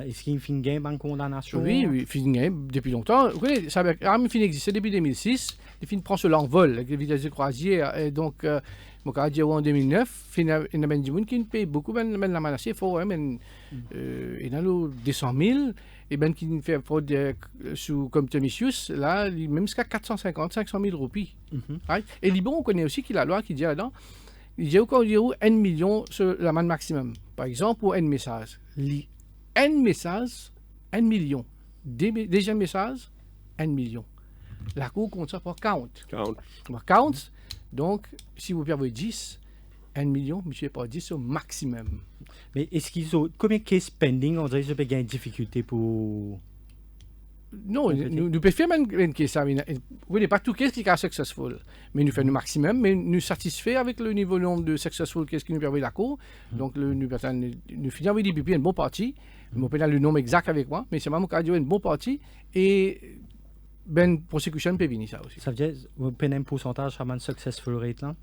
est-ce qu'il y a une fin de condamnation? Oui, fin de depuis longtemps. Vous connaissez, ça a existé depuis 2006. Les films prennent sur l'envol avec les vitesses de croisière. Et donc, mon cas en 2009, il y a des gens qui payent beaucoup, la menace, il faut, il y a 200 000. Et ben qui fait fraude sous computer misuse, là, même jusqu'à 450, 500 000 roupies. Right? Et Liban, on connaît aussi qu'il y a la loi qui dit là-dedans, il y a encore 1 million sur l'amende maximum. Par exemple, pour un message. Un message, 1 million. Déjà un message, 1 million. La Cour compte ça pour count. Count. Donc, si vous perdez 10, 1 million, monsieur n'est pas 10 au maximum. Mais est-ce qu'ils ont. Combien de case pending, on dirait que vous avez une difficulté pour. Non, nous pouvons faire une case. Oui, pas tout case qui est successful. Mais nous faisons le maximum, mais nous satisfaisons avec le niveau nombre de successful case qui nous permet la cour. Donc, nous finissons avec des une bonne partie. Je ne peux pas le nombre exact avec moi, mais c'est vraiment une bonne partie. Et ben prosecution peut venir ça aussi. Ça veut dire, vous prenez un pourcentage sur la successful rate là?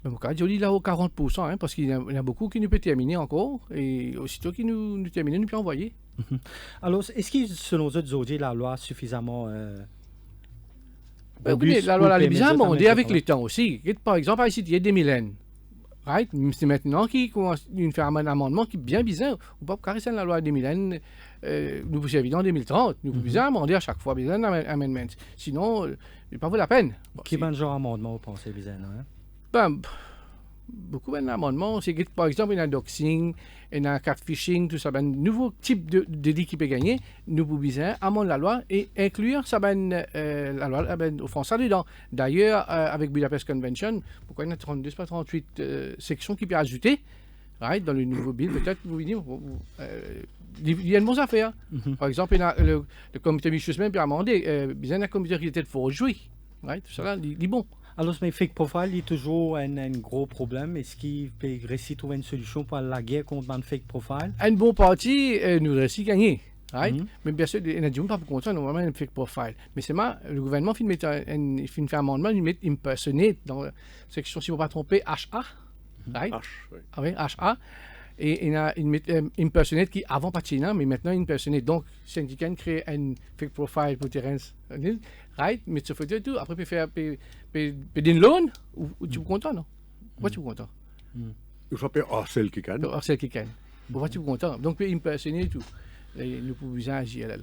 Mon cas, je dis là au 40%, hein, parce qu'il y a beaucoup qui nous peut terminer encore, et aussitôt qu'ils nous terminent, nous peut envoyer. Alors, est-ce que selon eux, la loi suffisamment la loi est bien amendée avec le temps aussi. Par exemple, ici, il y a des millénaires. Right? C'est maintenant qu'ils commencent à faire un amendement qui est bien bizarre. On ne peut pas caresser la loi des millénaires. Nous pouvons évidemment en 2030. Nous pouvons bien amender à chaque fois, bien un amendement. Sinon, il n'y a pas la peine. Qui est le genre d'amendement, vous pensez, bizarre, hein? Ben, beaucoup d'amendements. C'est que, par exemple, il y a un doxing, il y a un catfishing, tout ça, un nouveau type de délit qui peut gagner. Nous pouvons bien amender la loi et inclure ça, la loi offense dedans. D'ailleurs, avec Budapest Convention, pourquoi il y a 32, 38 sections qui peuvent ajouter, right, dans le nouveau bill, peut-être, vous voyez, il y a de bonnes affaires. Par exemple, il y a le comité Michusman peut amender, il y a un comité qui était pour jouer. Right, tout ça là, il est bon. Alors, mais fake profile est toujours un gros problème. Est-ce qu'il peut réussir à trouver une solution pour la guerre contre le fake profile? Un bon parti nous réussit à gagner. Right? Mais bien sûr, il y a des gens qui ne sont pas contents, normalement, un fake profile. Mais c'est moi, le gouvernement fait un amendement, il met impersonate dans la section, si je ne me pas tromper, HA. Right? H, oui. Ah oui, HA. Et il met impersonate qui avant pas de mais maintenant impersonate. Donc, syndicat crée un fake profile pour Terence. Right? Mais tu fais tout. Après, tu faire une loan ou tu es content, non? Pourquoi tu es content? Je s'appelle Arcel qui can. Arcel qui can. Pourquoi tu es content? Donc, tu impersonate tout. Nous pouvons agir là.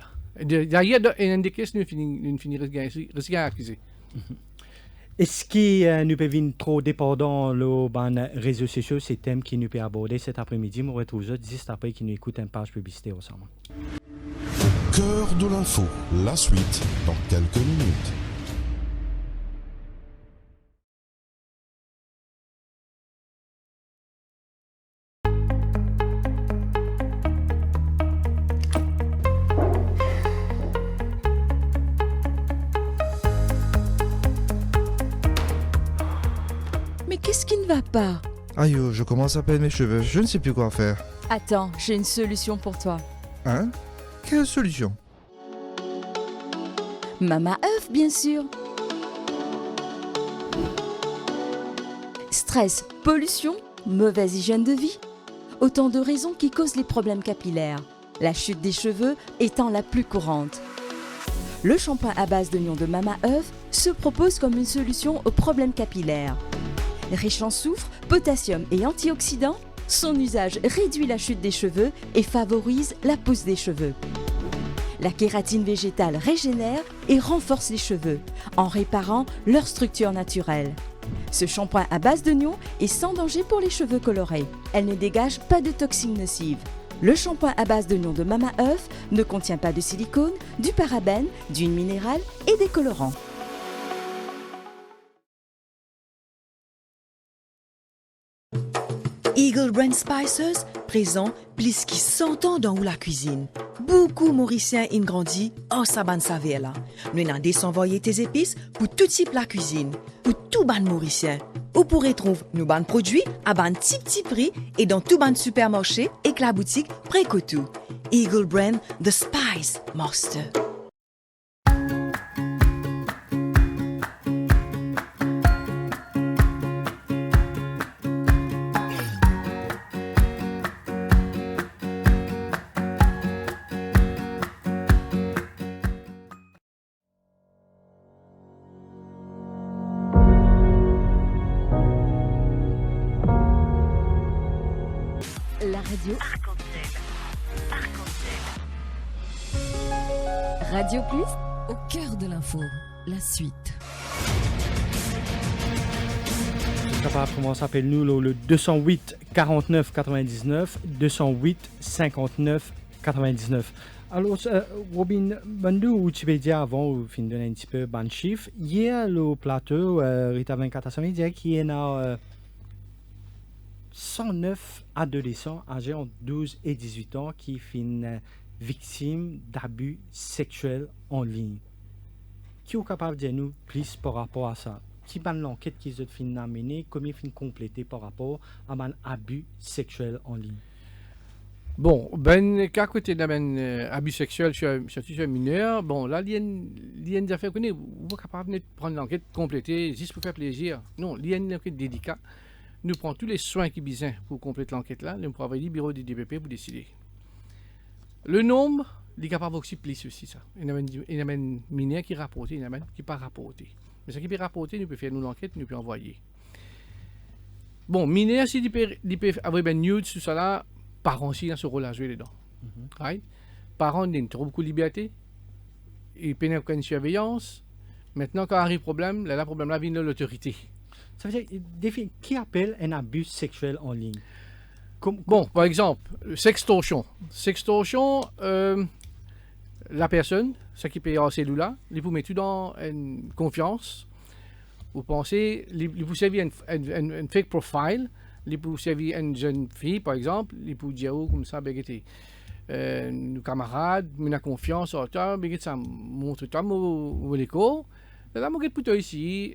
D'ailleurs, il y a des cases, nous finissons à accuser. Est-ce que nous pouvons trop dépendants des réseaux sociaux, ces thèmes qui nous peuvent aborder cet après-midi? Nous retrouvons juste après qui nous écoutent une page publicité ensemble. Cœur de l'info, la suite dans quelques minutes. Mais qu'est-ce qui ne va pas? Aïe, je commence à perdre mes cheveux, je ne sais plus quoi faire. Attends, j'ai une solution pour toi. Hein? Quelle solution? Mama œuf, bien sûr. Stress, pollution, mauvaise hygiène de vie. Autant de raisons qui causent les problèmes capillaires. La chute des cheveux étant la plus courante. Le shampoing à base d'oignon de Mama œuf se propose comme une solution aux problèmes capillaires. Riche en soufre, potassium et antioxydants, son usage réduit la chute des cheveux et favorise la pousse des cheveux. La kératine végétale régénère et renforce les cheveux en réparant leur structure naturelle. Ce shampoing à base d'oignon est sans danger pour les cheveux colorés. Elle ne dégage pas de toxines nocives. Le shampoing à base d'oignon de Mama œuf ne contient pas de silicone, du parabène, d'huile minérale et des colorants. Eagle Brand Spices présent plus qui 100 ans dans la cuisine. Beaucoup Mauriciens ont grandi en saban savela. Nous avons désenvoyé tes épices pour tout type la cuisine, pour tout ban Mauricien. Vous pourrez trouver nos ban produits à ban petit prix et dans tout ban supermarché et que la boutique Précotou. Eagle Brand The Spice Master. La radio. Radio Plus. Au cœur de l'info, la suite. Comment s'appelle-nous le 208 49 99 208 59 99. Alors, Robin, Bandou, tu peux dire avant, ou fin donner un petit peu de chiffre, hier, le plateau, Rita 24 à dit qu'il y en a 109 adolescents âgés entre 12 et 18 ans qui sont victimes d'abus sexuels en ligne. Qui est capable de dire nous plus par rapport à ça? Qui est l'enquête qu'ils ont fin amener, combien fin complété par rapport à un abus sexuel en ligne? Bon, qu'à côté d'un abus sexuel surtout sur un mineur, bon, là, il y a une affaire qu'on est, vous êtes capable de prendre l'enquête complétée juste pour faire plaisir. Non, il y a une enquête délicate. Nous prenons tous les soins qui besoin pour compléter l'enquête là, nous prenons le bureau du DPP pour décider. Le nombre, il est capable aussi plus aussi ça. Il y a un mineur qui rapporte, il y a un qui pas rapporté. Mais ce qui peut rapporter, nous pouvons faire nous l'enquête, nous pouvons envoyer. Bon, mineur, si il peut avoir une news sur ça là, parents aussi ont ce rôle à jouer dedans. Right? Parents ont trop beaucoup de liberté, ils peuvent avoir une surveillance. Maintenant, quand arrive problème, là, le problème là vient de l'autorité. Ça veut dire, qui appelle un abus sexuel en ligne? Bon, par exemple, sextorsion. Sextorsion, la personne, ce qui paye en cellulaire, il vous met tout dans une confiance. Vous pensez, il vous servir un fake profile, il vous servir une jeune fille, par exemple, il vous dire comme ça, begété. Nos camarades, nous avons confiance, begété ça, montre-toi, mon l'écho. Là, mon plutôt ici.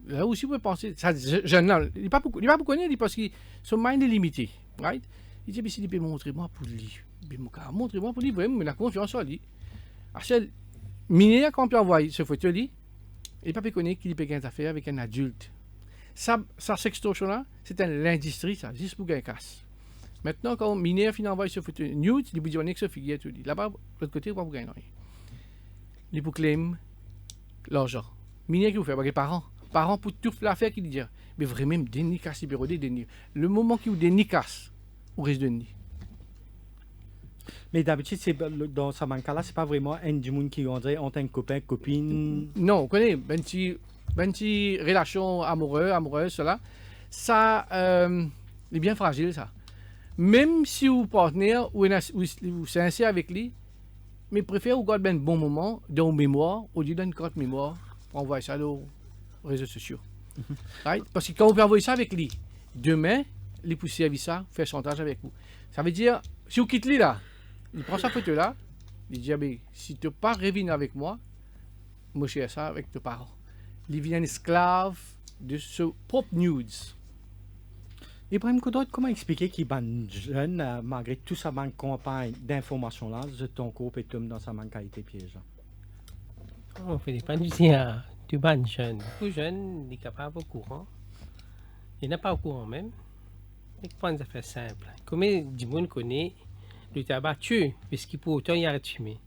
Là aussi, vous pouvez penser, ça, jeune là, il n'est pas beaucoup connu parce que son mind est limité, right? Il dit, mais s'il peut montrer moi pour lui, montrez-moi pour lui, vraiment, il a confiance en lui. Alors, mineur, quand on peut envoyer ce photo, il n'est pas connu qu'il peut gagner des affaires avec un adulte. Ça sextorsion-là, c'est l'industrie, ça, juste pour gagner casse. Maintenant, quand mineur finit envoyer ce photo nude, il vous dit, on est que ce figure, tout dit. Là-bas, de l'autre côté, on va vous gagner rien. Il vous claim l'argent. Mineur qui vous fait, avec les parents. Parents pour toute l'affaire qui dit, mais vraiment, des nicasse, le moment qui vous des nicasse, on risque de nier. Mais d'habitude, dans ce cas-là, c'est pas vraiment un du monde qui on dirait entre un copain, copine. Non, on connaît, ben si relation amoureuse, cela, ça est bien fragile, ça. Même si vous partenaire ou sincère avec lui, mais préfère vous garder un bon moment dans mémoire au lieu d'une courte mémoire pour envoyer ça aux réseaux sociaux. Right? Parce que quand vous pouvez envoyer ça avec lui, demain, il peut servir ça, faire chantage avec vous. Ça veut dire, si vous quittez lui là, il prend sa photo là, il dit, si tu n'es pas revenu avec moi, moi je fais ça avec tes parents. Il devient esclave de ce propre nudes. Ibrahim Koudot, comment expliquer qu'il est jeune, malgré tout sa campagne d'information là, de ton groupe et tout dans sa qualité piège? On fait des pandusiens. Tu ban jeune. Tout jeune, il est capable au courant. Il n'est pas au courant même. Il prend des affaires simples. Comme du monde connaît, le tabac tue, puisqu'il peut autant y arrêter de fumer.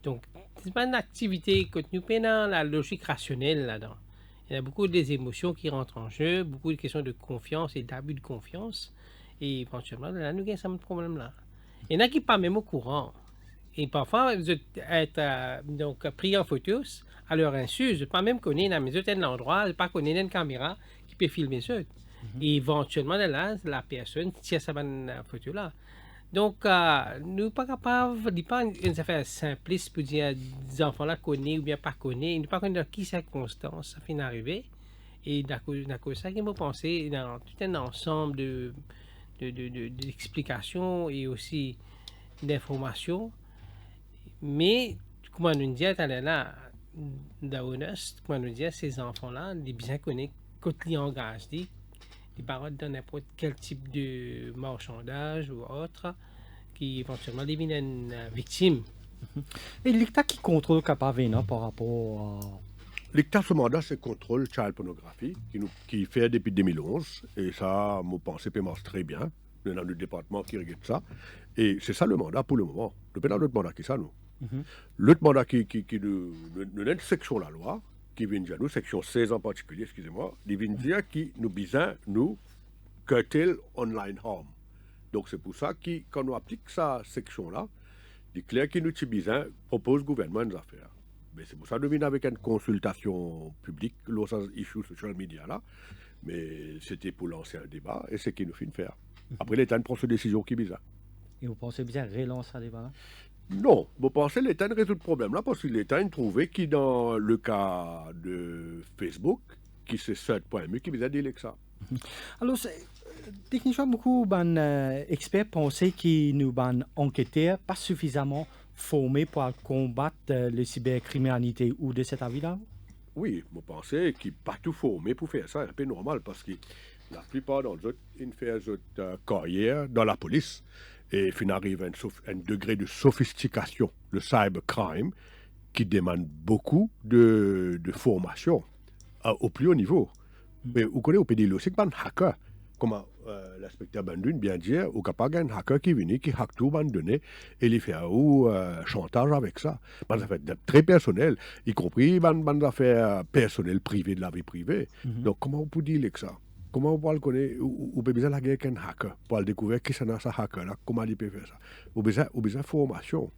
Donc, c'est pas une activité contenue dans la logique rationnelle là-dedans. Il y a beaucoup des émotions qui rentrent en jeu, beaucoup de questions de confiance et d'abus de confiance. Et éventuellement, là, nous avons ce problème-là. Il y en a qui ne sont pas même au courant. Et parfois, vous êtes donc, pris en photo à leur insu. Je ne pas même connaître mais un endroit, je ne pas connaître une caméra qui peut filmer ça. Et éventuellement, là, la personne tire sa photo là. Donc, nous ne sommes pas capables, de pas une affaire simpliste pour dire des enfants là connaissent ou bien pas connaissent. Nous ne pas connaître dans quelles circonstances ça finit d'arriver. Et d'accord, ça qui m'a pensé dans tout un ensemble d'explications et aussi d'informations. Mais, comment nous dire, là, comment nous dire, ces enfants-là, ils bien connaissent quand ils engagent, les paroles dans n'importe quel type de marchandage ou autre, qui éventuellement deviennent victimes. Et l'État qui contrôle capable par rapport à... L'État, ce mandat, c'est contrôle child pornographie, qui fait depuis 2011. Et ça, mon pensée marche très bien. Nous avons le département qui regarde ça. Et c'est ça le mandat pour le moment. Nous avons l'autre mandat qui ça, nous. L'autre mandat qui nous a une section de la loi, qui vient dire nous, section 16 en particulier, excusez-moi, il vient dire qui nous besoin, nous, curtail online harm. Donc c'est pour ça que quand on applique cette section-là, il est clair qu'il nous besoin propose au gouvernement des affaires. Mais c'est pour ça que nous venons avec une consultation publique, l'autre issue social media là. Mais c'était pour lancer un débat et c'est ce qu'il nous fait faire. Après, l'État prend cette décision qui est bizarre. Et vous pensez bien relancer un débat là? Non, vous pensez que l'État résout le problème là parce que l'État a trouvé que dans le cas de Facebook, qui c'est CERT.mu qui a dit que ça. Alors, techniquement, beaucoup d'experts pensaient que nous enquêteurs pas suffisamment formés pour combattre la cybercriminalité ou de cet avis-là? Oui, je pense qu'ils ne sont pas tout formés pour faire ça. C'est un peu normal parce que la plupart d'entre eux, ils font leur carrière dans la police. Et il arrive à un degré de sophistication, le cybercrime, qui demande beaucoup de formation au plus haut niveau. Mais vous connaissez, au PD aussi, que un hacker, comme l'inspecteur Bandun bien dit, ou capable un hacker qui vient, qui hack tout, données, et il fait un chantage avec ça. Des affaires très personnelles, y compris des affaires personnelles privées de la vie privée. Donc, comment on peut dire que ça? comment on peut le connaître, ou peut besoin de la guerre qu'un hacker, pour le découvrir qui c'est ce hacker là, comment il peut faire ça. Ou besoin de formation.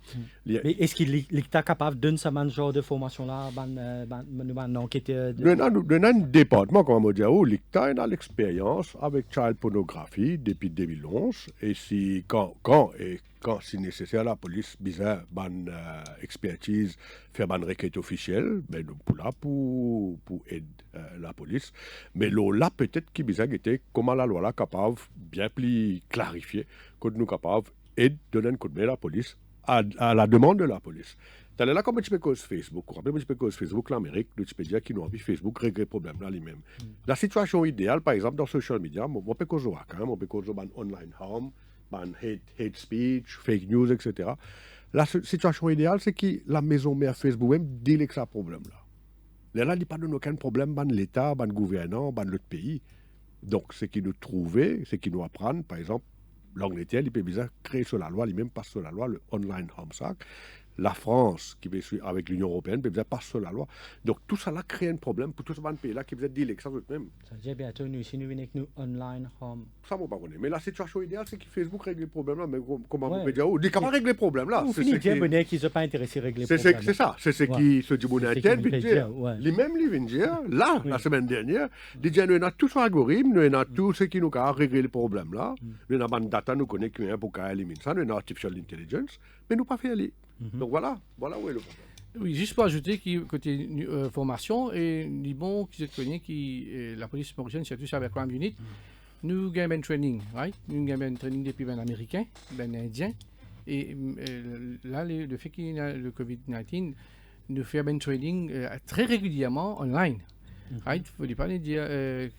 Mais est-ce qu'il est capable de donner ce genre de formation là, ban enquêteur de un département, comme on dit, où l'État a l'expérience avec child pornographie depuis 2011, et si quand si nécessaire, la police besoin d'une expertise, faire une requête officielle, ben nous pour là pour aider la police. Mais là peut-être qu'il besoin était comment la loi là capable bien plus clarifier, que nous capable et donner un coup de main à la police à la demande de la police. T'as là comme tu peux cause Facebook, tu peux cause Facebook l'Amérique, tu peux dire qu'ils n'ont envie Facebook régler le problème là lui-même. La situation idéale, par exemple dans social media, on peut cause on peut cause online harm, hate speech, fake news, etc. La situation idéale, c'est que la maison mère Facebook même deal avec ce problème-là. Là, il n'y a pas de aucun problème dans l'État, dans le gouvernement, dans l'autre pays. Donc, ce qui nous trouver, ce qui nous apprend, par exemple, l'Angleterre, il peut bien créer sur la loi, il même passe sur la loi, le online harm act. La France, qui veut suivre avec l'Union européenne, peut bien passer sur la loi. Donc, tout ça là crée un problème pour tous ces pays-là qui veulent deal avec ça eux-mêmes. Ça veut dire bientôt, nous, si nous venons avec nous online harm. Ça, on ne va pas connaître. Mais la situation idéale, c'est que Facebook règle le problème là. Mais comment on peut dire, dit comment régler le problème là? C'est ce qui ne sont pas intéressés à régler le problème. C'est ça. C'est ce qui se dit bon interne, puis dire. Lui-même, lui vient dire, là, la semaine dernière, il dit, nous avons tout sur algorithme, nous avons tout ce qui nous a réglé le problème là. Nous avons une data, nous connaissons pour éliminer ça, nous avons artificial intelligence, mais nous pas fait aller. Donc voilà où est le problème. Oui, juste pour ajouter que côté formation, et ni bon qui se connaît qui la police mauricienne, surtout avec Crime Unit, nous avons un training, right? Nous avons un training depuis ben américain, ben indien, et là le fait qu'il y a le COVID-19, nous faisons un training très régulièrement online, right? Il ne faut pas dire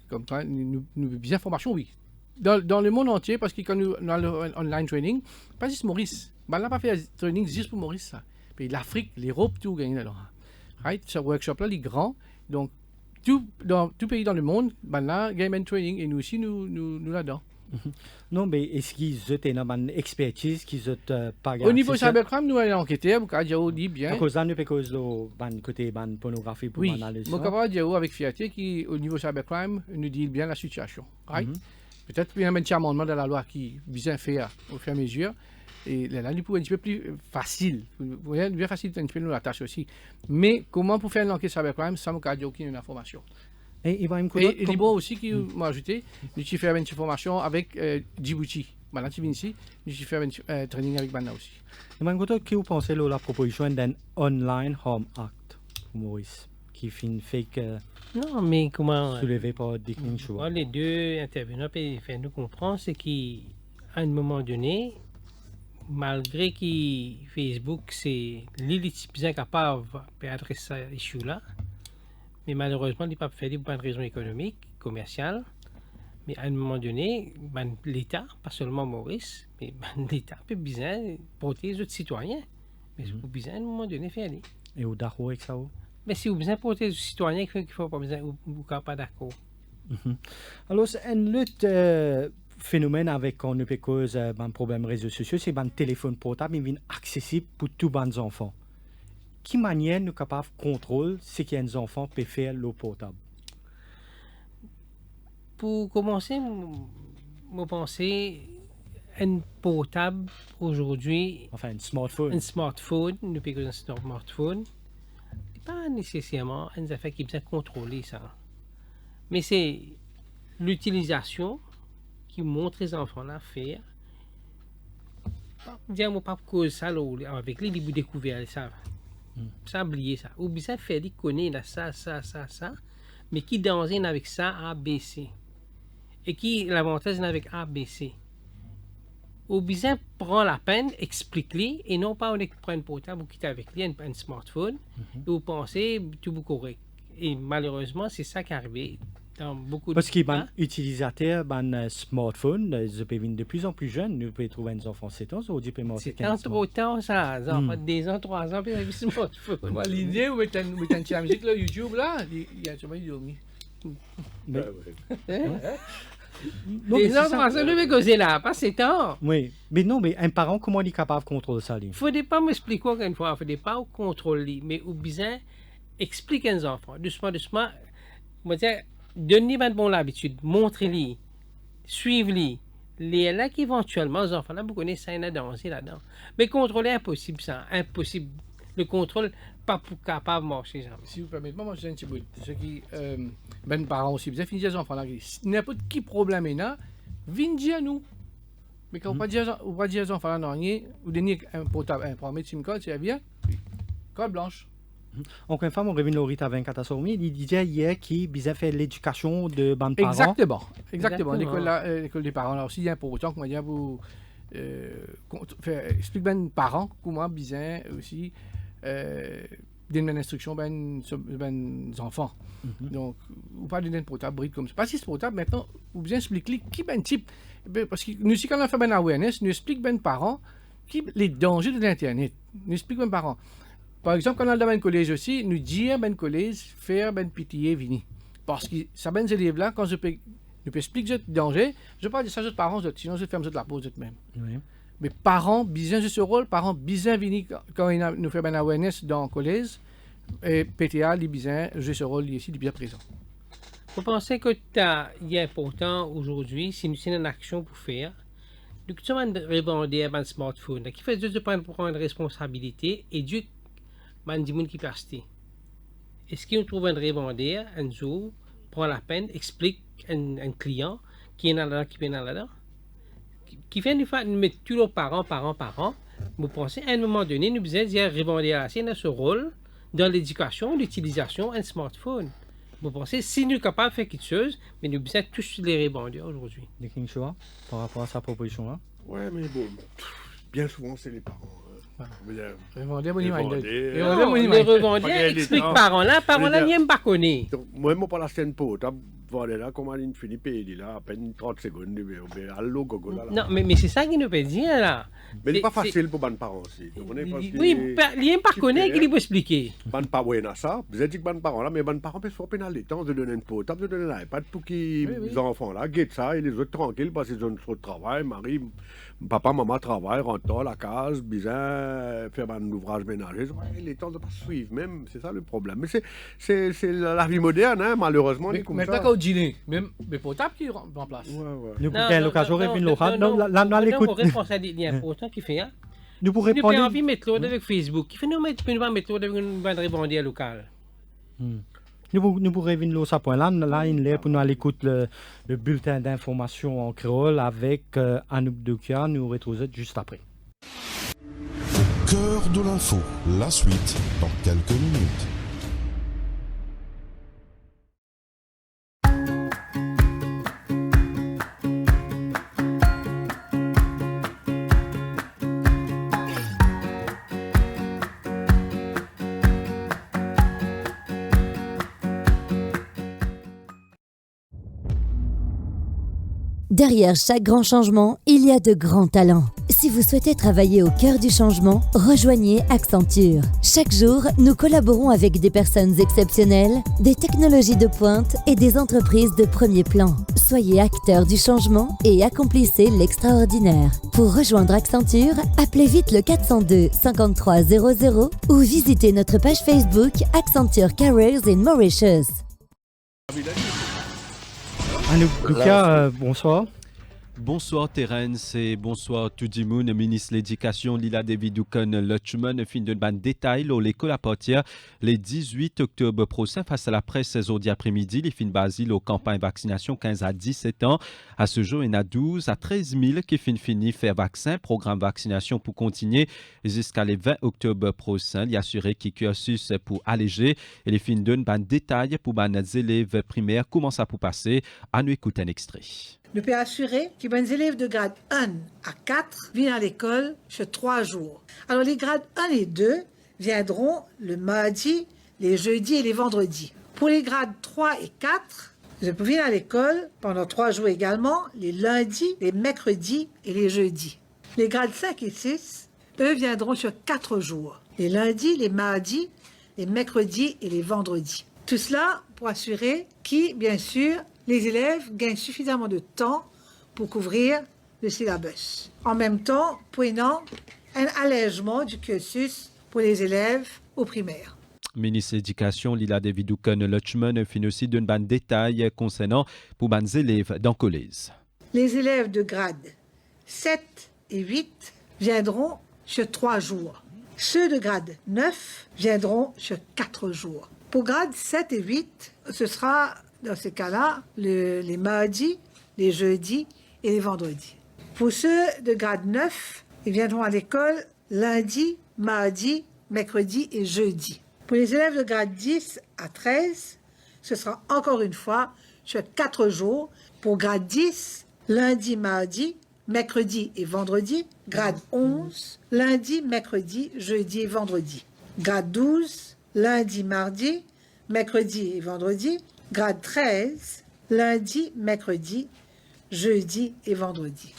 comme ça, nous bien formation, oui. Dans le monde entier, parce que quand nous avons le online training, pas juste Maurice. Ben là, pas fait training juste pour Maurice, ça. Puis l'Afrique, l'Europe, tout gagne là. Right? Ce workshop-là, il est grand. Donc, dans tout pays dans le monde, ben là, game and training, et nous aussi, nous là-dedans. Non, mais est-ce qu'ils ont une expertise qu'ils ont pas au niveau cybercrime, nous allons enquêter, vous avez dit bien. À cause d'un peu cause le côté pornographie pour analyser. Oui, moi, je dire avec fierté qu'au niveau cybercrime, nous dit bien la situation. Right? Peut-être qu'il y a un petit amendement dans la loi qui vient faire au fur et à mesure. Et là, il peut être un petit peu plus facile. Vous voyez, bien facile un petit peu nous la tâche aussi. Mais comment pour faire une enquête cybercrime sans qu'il n'y ait aucune information? Et il bon aussi qui m'a ajouté, nous avons fait une formation avec Djibouti. Maintenant, tu viens ici, nous avons fait un training avec Bana aussi. Et maintenant, qu'est-ce que vous pensez de la proposition d'un Online Harm Act, Maurice, qui fait une fake non, mais comment soulevé par Dick Show? Les deux intervenants peuvent faire nous comprendre, c'est qu'à un moment donné, malgré que Facebook, c'est l'élite capable d'adresser ce issue-là, mais malheureusement, il n'est pas fait pour une raison économique, commerciale. Mais à un moment donné, l'État, pas seulement Maurice, mais l'État peut bien protéger les autres citoyens. Mais il faut bien à un moment donné faire aller. Et au d'accord avec ça? Mais si vous besoin protéger les citoyens, il faut pas besoin, vous n'êtes pas d'accord. Alors, un autre phénomène avec on ne peut cause un problème réseaux sociaux, c'est un téléphone portable qui est accessible pour tous les enfants. Quelle manière nous sommes capables de contrôler ce qu'un enfant peut faire le portable? Pour commencer, je pense un portable aujourd'hui. Enfin, un smartphone. Un smartphone, nous pouvons un smartphone. Pas nécessairement une affaire qui peut contrôler ça. Mais c'est l'utilisation qui montre les enfants à faire. Dis-moi pas cause ça avec les vous découvert ça. Ça oublier ça. Ou bien faire des connaître ça, mais qui danger avec ça ABC. Et qui l'avantage avec ABC. Ou bien prend la peine, explique-lui, et non pas on prend un portable ou quitte avec lui un smartphone, et vous pensez tout vous correct. Et malheureusement, c'est ça qui est arrivé dans beaucoup de parce qu'il y a un utilisateur d'un smartphone, ils peuvent venir de plus en plus jeunes, nous pouvons trouver des enfants 7 ans, ou 10 ans. C'est un trop temps ça, des ans, 3 ans, puis avec un smartphone. L'idée, vous mettez un musique là, YouTube là, il y a sûrement dormi. Les enfants, ça ne veut causer là, pas 7 ans. Oui, mais non, mais un parent, comment il est capable de contrôler ça? Il ne faut pas m'expliquer encore une fois, il ne faut pas contrôler, mais au besoin, expliquer aux enfants, doucement, moi dire, donner une bonne habitude, montrer-les, suivre-les. Les là qu'éventuellement, les enfants là, vous connaissez ça, il y a un danger là-dedans. Mais contrôler, impossible ça, impossible. Le contrôle, pas pour capable de marcher jamais. Si vous permettez, moi, je dis un petit bout. Ce qui, ben, parents aussi, vous avez fini les enfants là, n'importe qui problème est là, viens dire à nous. Mais quand vous pas dire aux enfants là, non, vous donnez un portable, un programme de SIM card, c'est bien, code blanche. Donc, une femme, on revient Lorita 24 à Sormi, il disait hier qu'il bisait faire l'éducation de bande parents. Exactement. L'école des parents, là aussi, il y a pour autant que moi, il y a pour explique ben parents, comment bisait aussi, donner une instruction ben enfants. Donc, ou pas donner un portable bride comme ça. Pas si c'est portable, maintenant, vous bien expliquer qui ben type. Parce que nous, si quand on fait ben awareness, nous explique ben parents qui les dangers de l'Internet. Nous explique ben parents. Par exemple, quand on est dans le collège aussi, nous dire ben collège, faire ben pitié, vini. Parce que ça ben élèves-là, quand je peux expliquer le danger, je parle de ça aux parents, sinon je ferme la pause même. Oui. Mais parents, bien ce rôle, parents, bien vini quand ils nous fait ben awareness dans le collège, et PTA, ils bien jouer ce rôle ici, ils bien présent. Vous pensez que il est important aujourd'hui, si nous avons une action pour faire, nous sommes revendre un smartphone, qui fait juste de prendre une responsabilité et Dieu dit qui peut acheter. Est-ce qu'on trouve un revendeur un jour, prend la peine, explique un client qui est là, qui est là, qui fait nous mettre tous nos parents, vous pensez à un moment donné, nous besoin de revendeur c'est dans ce rôle dans l'éducation, l'utilisation d'un smartphone. Vous pensez, si nous sommes capables de faire quelque chose, mais nous besoin tous les revendeurs aujourd'hui. De King Choa, par rapport à sa proposition-là? Ouais, mais bon, bien souvent, c'est les parents. Les revendeurs expliquent parents-là n'aiment pas connaître. Moi, je ne pas la scène pour voilà là, comment il finit payer là, à peine 30 secondes, allô, gogo là. Non, mais c'est ça qui nous peut dire là. Mais c'est pas facile pour les parents aussi. Oui, il n'aime pas connaître, il peut expliquer. Les parents, ça, vous avez dit que les parents là, mais les parents peuvent faire pénal les temps de donner une portable, de donner un iPad pour qu'ils les enfants là, guettent ça et les autres tranquilles parce qu'ils ont trop de travail, Marie, papa, maman travaillent, rentrent à la case, bizarre, faire un ouvrage ménager, les temps de pas suivre même, c'est ça le problème. Mais c'est la vie moderne, hein, malheureusement. Mais d'accord, dîner, même les portables qui remplacent. Nous pourrions l'occasion de revenir là, l'écoute. Responsabilité importante qui fait. Nous pourrions prendre. Nous envie de mettre l'autre avec Facebook. Qui fait nous mettre l'autre avec une bande revendeur locale. Nous pourrions revenir à ce point-là. Là, il est pour nous à l'écoute le bulletin d'information en créole avec Anouk Dokia. Nous retrouvons juste après. Cœur de l'info, la suite dans quelques minutes. Derrière chaque grand changement, il y a de grands talents. Si vous souhaitez travailler au cœur du changement, rejoignez Accenture. Chaque jour, nous collaborons avec des personnes exceptionnelles, des technologies de pointe et des entreprises de premier plan. Soyez acteurs du changement et accomplissez l'extraordinaire. Pour rejoindre Accenture, appelez vite le 402 53 00 ou visitez notre page Facebook Accenture Careers in Mauritius. Anouk Dokia, bonsoir. Bonsoir Terence et bonsoir Tudimoun, ministre de l'Éducation Lila David Dukan Lutchman fin de ban détail à l'école à partir le 18 octobre prochain face à la presse aujourd'hui après-midi, les fins basile aux campagnes vaccination 15 à 17 ans. À ce jour, il y en a 12 à 13 000 qui fini faire vaccin, programme vaccination pour continuer jusqu'à le 20 octobre prochain. Il y a assuré qu'il cursus pour alléger et les fins de ban détail pour les élèves primaires. Comment ça peut passer? À nous écouter un extrait. Nous pouvons assurer que les élèves de grade 1 à 4 viennent à l'école sur 3 jours. Alors les grades 1 et 2 viendront le mardi, les jeudis et les vendredis. Pour les grades 3 et 4, ils peuvent venir à l'école pendant 3 jours également, les lundis, les mercredis et les jeudis. Les grades 5 et 6, eux viendront sur 4 jours. Les lundis, les mardis, les mercredis et les vendredis. Tout cela pour assurer que, bien sûr, les élèves gagnent suffisamment de temps pour couvrir le syllabus. En même temps, prenant un allègement du cursus pour les élèves au primaire. Ministre de l'Éducation, Lila David-Ducon Lutchman, fin aussi d'un ban de détails concernant pour les élèves dans le collège. Les élèves de grade 7 et 8 viendront sur 3 jours. Ceux de grade 9 viendront sur 4 jours. Pour grade 7 et 8, ce sera, dans ces cas-là, les mardis, les jeudis et les vendredis. Pour ceux de grade 9, ils viendront à l'école lundi, mardi, mercredi et jeudi. Pour les élèves de grade 10 à 13, ce sera encore une fois sur 4 jours. Pour grade 10, lundi, mardi, mercredi et vendredi. Grade 11, lundi, mercredi, jeudi et vendredi. Grade 12, lundi, mardi, mercredi et vendredi. Grade 13, lundi, mercredi, jeudi et vendredi.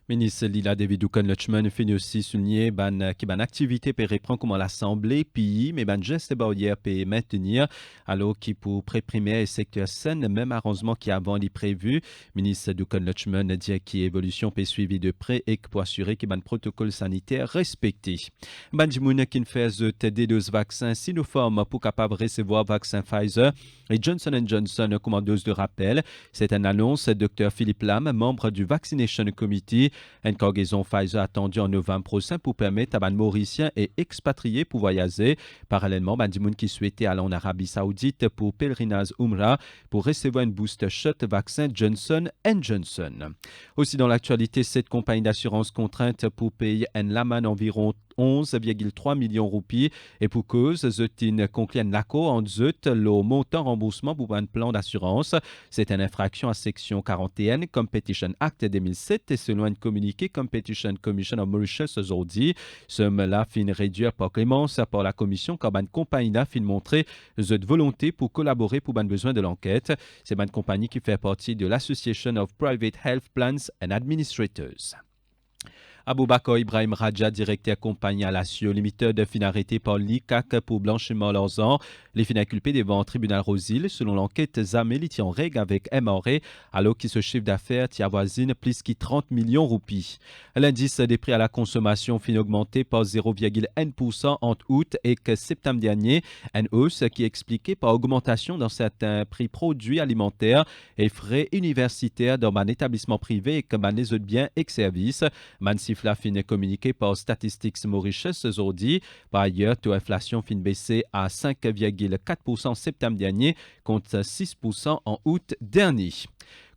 Ministre Lila David-Ducon Lutchman finit aussi souligner que ban activité peut reprendre comme l'Assemblée pays mais ban geste barrière peut maintenir alors qui pour pré-primaire et secteur scène même arrangement qui avant les prévu. Ministre Ducon Lutchman dit que l'évolution peut suivre de près et pour assurer que ban protocole sanitaire respecté. Ban dimoun qui fait des doses vaccins Sinopharm pour capable recevoir vaccin Pfizer et Johnson & Johnson comme dose de rappel. C'est une annonce Dr Philippe Lam, membre du Vaccination Committee. Une cargaison Pfizer attendue en novembre prochain pour permettre à les Mauriciens et expatriés pour voyager. Parallèlement, des gens qui souhaitaient aller en Arabie Saoudite pour pèlerinage Umrah pour recevoir une booster shot vaccin Johnson & Johnson. Aussi dans l'actualité, cette compagnie d'assurance contrainte pour payer un laman environ 11,3 millions de roupies et pour cause, Zotin conclut un accord en Zut le montant remboursement pour un plan d'assurance. C'est une infraction à section 41 Competition Act 2007 et selon un communiqué Competition Commission of Mauritius aujourd'hui. Somme-là fin réduire par clémence par la commission quand une compagnie a fin montré Zut volonté pour collaborer pour un besoin de l'enquête. C'est une compagnie qui fait partie de l'Association of Private Health Plans and Administrators. Aboubakar Ibrahim Raja, directeur compagnie à la CIO Limited, fin arrêté par l'ICAC pour blanchiment l'argent. Les fins inculpés devant le tribunal Rosil. Selon l'enquête, Zamel est en règle avec MRA, alors que ce chiffre d'affaires avoisine plus que 30 millions de roupies. L'indice des prix à la consommation fin augmenté par 0,1% entre août et septembre dernier. Une hausse qui est expliquée par augmentation dans certains prix produits alimentaires et frais universitaires dans un établissement privé et comme les autres biens et services. La fin communiqué par Statistics Mauritius aujourd'hui. Par ailleurs, taux d'inflation fin baissé à 5,4% en septembre dernier contre 6% en août dernier.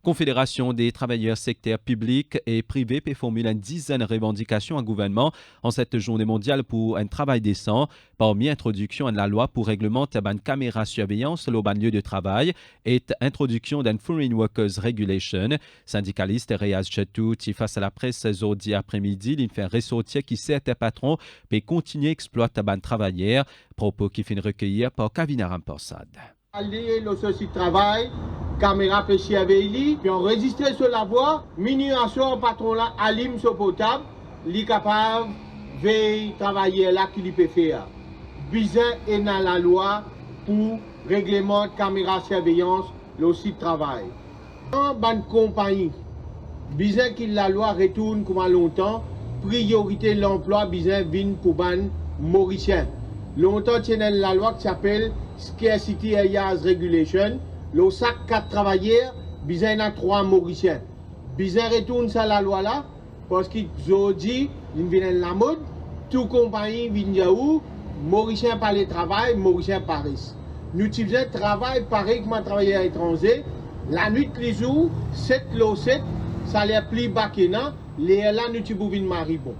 Confédération des travailleurs secteurs publics et privés peut formuler une dizaine de revendications au gouvernement en cette journée mondiale pour un travail décent. Parmi introduction de la loi pour réglementer une caméra surveillance au lieu de travail et introduction d'une Foreign Workers Regulation. Syndicaliste Reyaz Chetou, qui face à la presse aujourd'hui après-midi, il fait ressortir que certains patrons peuvent continuer à exploiter les travailleurs. Propos qui finit recueillir par Kavina Ramporsad. Aller le souci de travail, caméra péché avec lui, puis enregistrer sur la voie, miniation patron là, allume sur potable, lui capable de travailler là qu'il peut faire. Bizarre est dans la loi pour règlement de caméra surveillance, le site de travail. Dans une compagnie, bizarre que la loi retourne comme longtemps, priorité de l'emploi, bizarre vient pour ban Mauricien. Longtemps, il y a la loi qui s'appelle Scarcity Areas Regulation. Le sac 4 travailleurs, bizarre y a 3 Mauriciens. Bizarre retourne ça la loi là, parce qu'aujourd'hui, il vient de la mode, toute compagnie vient où, Mauricien par le travail, Mauricien par risque. Nous utilisons travail pareil comme un travailleur étranger. La nuit, les jours, 7 lo 7, ça les plus bas que là, les là, nous utilisons maribon.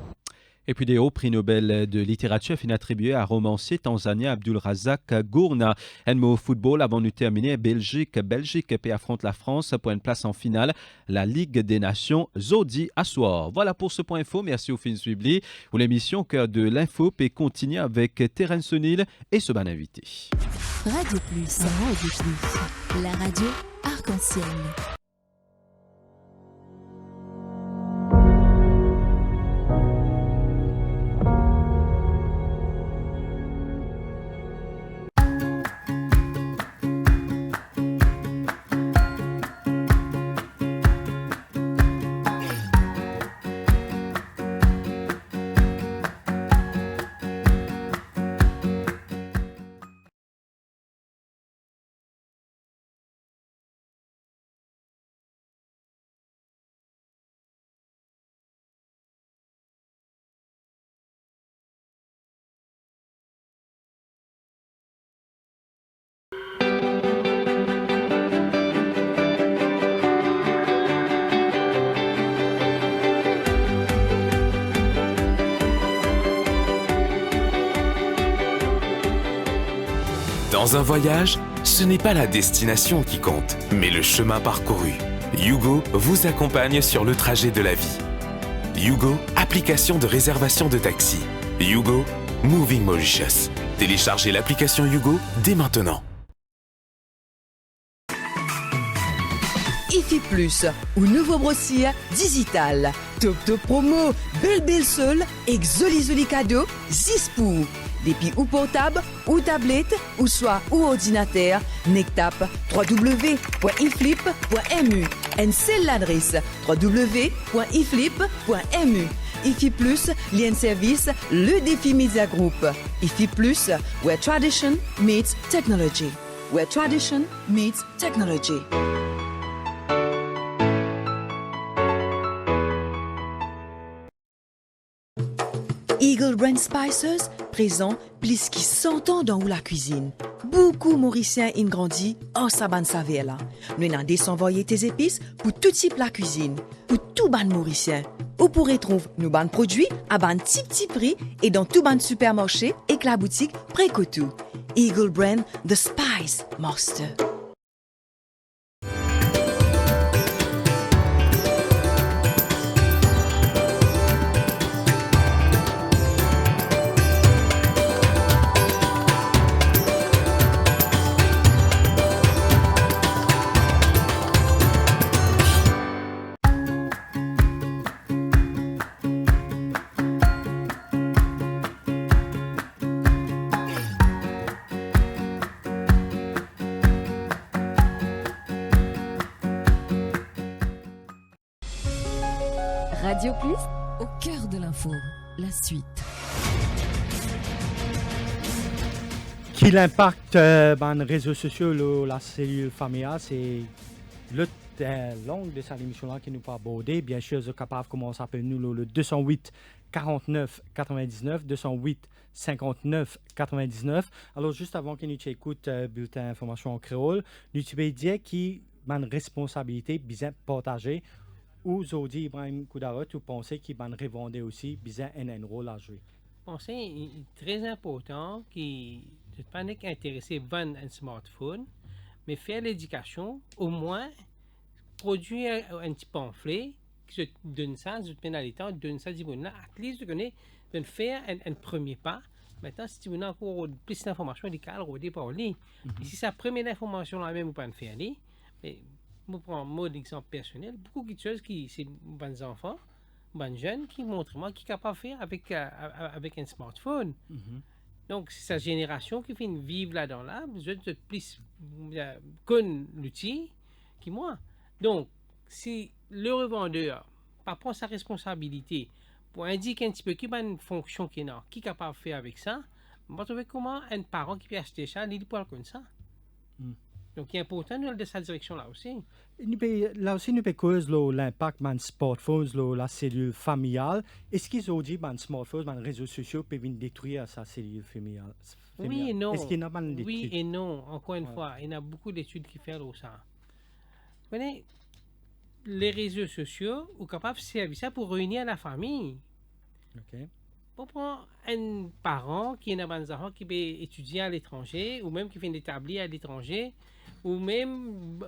Et puis des hauts prix Nobel de littérature fin attribués à romancier tanzanien Abdul Razak Gurnah. Un mot football avant de terminer, Belgique peut affronter la France pour une place en finale, la Ligue des Nations Zodi à soir. Voilà pour ce point info. Merci au fin suivi. Pour l'émission Cœur de l'info peut continuer avec Terence Sonil et ce bon invité. Radio Plus, la radio arc-en-ciel. Dans un voyage, ce n'est pas la destination qui compte, mais le chemin parcouru. Yugo vous accompagne sur le trajet de la vie. Yugo, application de réservation de taxi. Yugo, Moving Mauritius. Téléchargez l'application Yugo dès maintenant. IFI Plus, ou nouveau brossier digital. Top top promo, belle seul, exoli cadeau, zispou. Depuis ou portable, ou tablette, ou soit ou ordinateur, nectap www.iflip.mu. Et c'est l'adresse www.iflip.mu. IFI Plus, lien service, le défi Media Group. IFI Plus, where tradition meets technology. Where tradition meets technology. Eagle Brand Spices, présent plus qui 100 ans dans la cuisine. Beaucoup Mauriciens ont grandi en saban savela. Nous avons désenvoyé tes épices pour tout type la cuisine, pour tout ban Mauricien. Vous pourrez trouver nos ban produits à ban petit prix et dans tout ban supermarché et la boutique Précotou. Eagle Brand, the Spice Master. Radio Plus, au cœur de l'info, la suite. Qui l'impact dans les réseaux sociaux, la cellule familiale, c'est le long de cette émission-là qui nous peut aborder. Bien sûr, vous êtes capable de commencer à appeler nous le 208 49 99, 208 59 99. Alors, juste avant que nous écoute bulletin d'information en créole, nous pouvons dire qui a une responsabilité bien partagée. Ou Zodi Ibrahim Koudarot, vous pensez qu'il va revendre aussi bien un rôle à jouer? Je pense que c'est très important qui ne pas intéressé à vendre un smartphone, mais faire l'éducation, au moins produire un petit pamphlet qui se donne ça, je te mets dans donne ça, à least de faire un premier pas. Maintenant, si tu veux encore plus d'informations, il faut regarder par lui. Et si sa première information là même, vous ne pouvez pas faire, mais je prends un mode d'exemple personnel, beaucoup de choses qui c'est bons enfants, bons jeunes qui montrent moi qui est capable de faire avec un smartphone. Donc c'est sa génération qui fait vivre là-dedans là, besoin de plus connaître l'outil que moi. Donc si le revendeur pas prend sa responsabilité pour indiquer un petit peu qui a une fonction qui est capable de faire avec ça, on va trouver comment un parent qui peut acheter ça, il peut comme ça. Donc, il est important de cette direction-là aussi. Là aussi, nous avons l'impact de smartphones, la cellule familiale. Est-ce qu'ils ont dit que les smartphones, les réseaux sociaux peuvent détruire sa cellule familiale? Oui et non. Est-ce qu'il y a des oui et non. Encore une fois, il y a beaucoup d'études qui font ça. Vous voyez, les réseaux sociaux sont capables de servir ça pour réunir la famille. OK. On prend un parent qui est un enfant qui peut étudier à l'étranger ou même qui fait établir à l'étranger ou même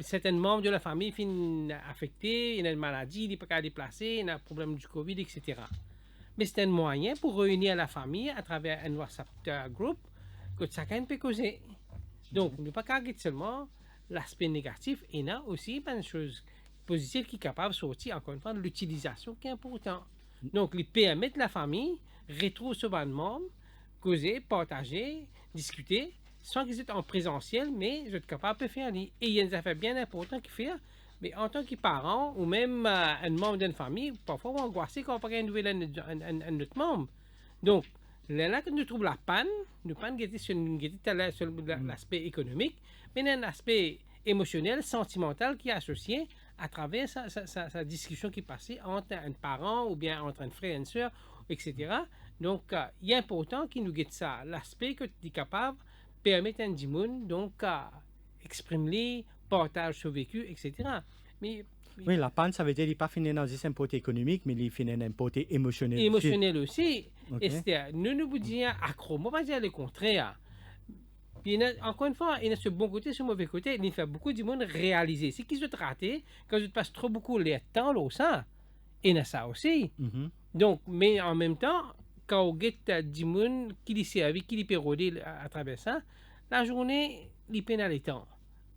certains membres de la famille sont affectés, il y a une maladie, il n'est pas qu'à déplacer, il y a un problème du Covid, etc. Mais c'est un moyen pour réunir la famille à travers un WhatsApp group que chacun peut causer. Donc, on ne peut pas regarder seulement l'aspect négatif, il y a aussi une chose positive qui est capable de sortir, encore une fois, de l'utilisation qui est importante. Donc, les permettent la famille retrouver ce ban de membres, causer, partager, discuter, sans qu'ils soient en présentiel, mais ils sont capables de faire. Et il y a des affaires bien importantes qui font. Mais en tant que parent ou même un membre d'une famille, parfois on est angoissé quand on n'a pas de un autre membre. Donc, là que nous trouvons la panne, nous ne pas sur l'aspect économique, mais il y a un aspect émotionnel, sentimental qui est associé à travers sa discussion qui est passée entre un parent ou bien entre un frère et une soeur, etc. Donc, il est important qu'il nous guette ça, l'aspect que tu es capable de permettre à un dimoun, donc, exprimer, partage son vécu, etc. Mais, oui, la panne, ça veut dire qu'il n'est pas fini dans un côté économique, mais il finit dans un côté émotionnel. Émotionnel aussi. Okay. Et nous vous disons accro, moi, pas dire le contraire. Puis, encore une fois, il y a ce bon côté, ce mauvais côté. Il fait beaucoup du monde réaliser. C'est qu'ils ont raté, quand ils passent trop beaucoup de temps là, ça. Il y a ça aussi. Donc, mais en même temps, quand on get du monde qui les servi, qui les peut rôder à travers ça, la journée, il peine le temps.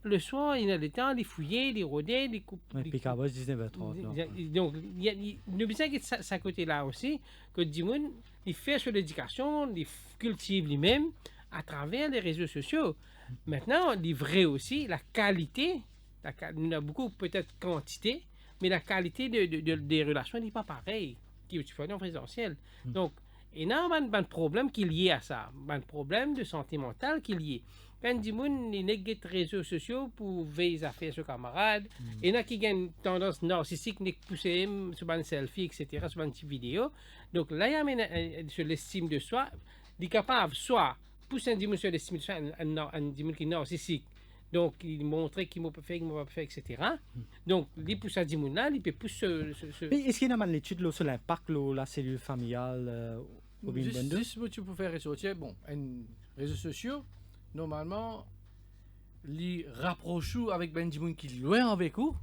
Le soir, il a le temps, les fouiller, les rôder, les couper. Puis qu'à 19h30. Donc, il y a besoin de ça côté-là aussi, que du monde, il fait sur l'éducation, il cultive lui-même à travers les réseaux sociaux. Maintenant, il est vrai aussi, la qualité, il y a beaucoup peut-être quantité, mais la qualité des relations n'est pas pareille qui tu fais en présentiel. Donc, il y a un problème qui est lié à ça, un problème de santé mentale qui est lié. Quand du monde il les réseaux sociaux pour veiller à faire ses camarades, il y en a qui ont une tendance narcissique, qui pousser sur un selfie, etc., sur une petite vidéo. Donc là, il y a sur l'estime de soi, il est capable soit pousser un dimanche sur l'estime de soi, un dimanche qui est narcissique. Donc, il montrait qu'il m'a pas fait, etc. Donc, il pousse à dimanche là, il peut pousser Mais est-ce qu'il y a une étude sur l'impact de la cellule familiale au Binbundu? Juste ce que tu peux faire ressortir, bon, les réseaux sociaux, normalement, les rapprochent avec Benjamin qui est loin avec vous,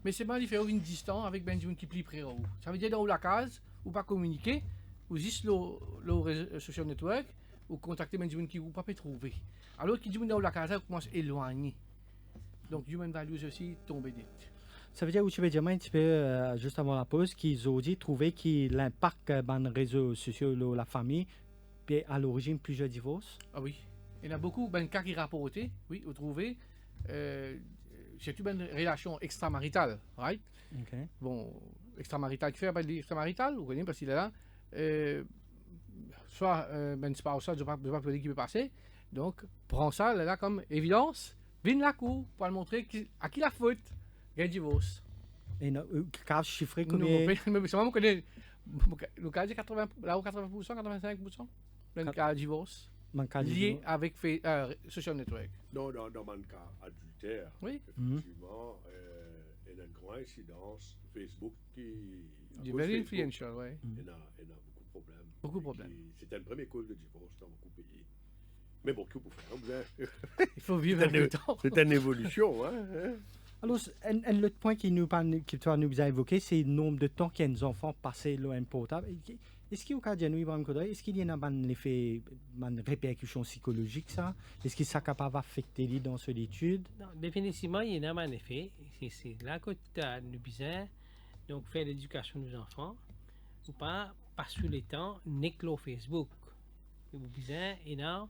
mais c'est pas il fait une distance avec Benjamin qui est plus près de vous. Ça veut dire dans la case, ou pas communiquer, ou juste le réseau social network, ou contacter Benjamin qui vous pas peut trouver. Alors qu'il dit dans la case, vous commence à éloigner. Donc, human values aussi tomber dit. Ça veut dire, tu veux dire un petit peu, juste avant la pause, qu'ils ont dit trouver que l'impact des réseaux sociaux de la famille, puis à l'origine plusieurs divorces? Ah oui. Il y en a beaucoup, ben, cas qui rapporté, oui, vous trouvez, c'est une relation extramaritale, right? Okay. Bon, extramaritale, qui fait appel d'extramaritale, vous connaissez, parce qu'il est là, soit, ben, c'est pas ça, je ne sais pas qui peut passer, donc, prends ça, là, comme évidence, viens la cour, pour le montrer à qui la faute, il y a un divorce. Et cas chiffré comme combien? Mais c'est vraiment connaît, le cas de 80%, là où 80%, 85%, le cas de divorce. Lié avec social network. Dans mon cas adultère, oui. Effectivement, il y a une grande incidence Facebook qui... est very influential, oui. Il y a beaucoup de problèmes. Beaucoup de problèmes. C'était une première cause de divorce dans beaucoup de pays. Mais bon, qu'est-ce qu'on peut faire? Il faut vivre avec le temps. C'est une évolution, hein? Alors, l'autre point qui nous a évoqué, c'est le nombre de temps que nos enfants passent loin portable. Est-ce qu'il y a est-ce qu'il y a un effet, une répercussion psychologique, ça? Est-ce que ça est capable d'affecter lui dans son étude? Non, définitivement, il y a un effet. C'est là que tu as le besoin donc faire l'éducation de nos enfants, ou pas passer le temps, n'est que Facebook. Le besoin est dans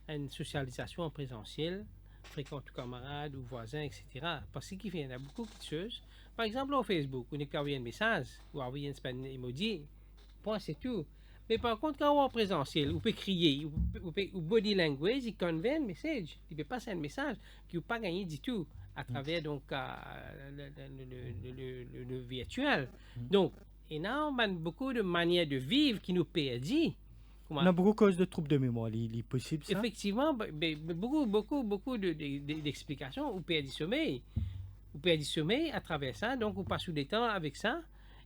une socialisation en présentiel, fréquente camarades ou voisins, etc. Parce qu'il y a beaucoup de choses. Par exemple, au Facebook, on peut envoyer un message, ou envoyer un emoji. C'est tout. Mais par contre, quand on est en présentiel, on peut crier, ou body language, il convey un message. Il ne peut pas passer un message qui n'a pas gagné du tout à travers donc, le virtuel. Donc, il y a beaucoup de manières de vivre qui nous perdent. On a beaucoup de causes de troubles de mémoire, il est possible ça? Effectivement, beaucoup d'explications. On perd du sommeil. On perd du sommeil à travers ça, donc on passe tout le temps avec ça.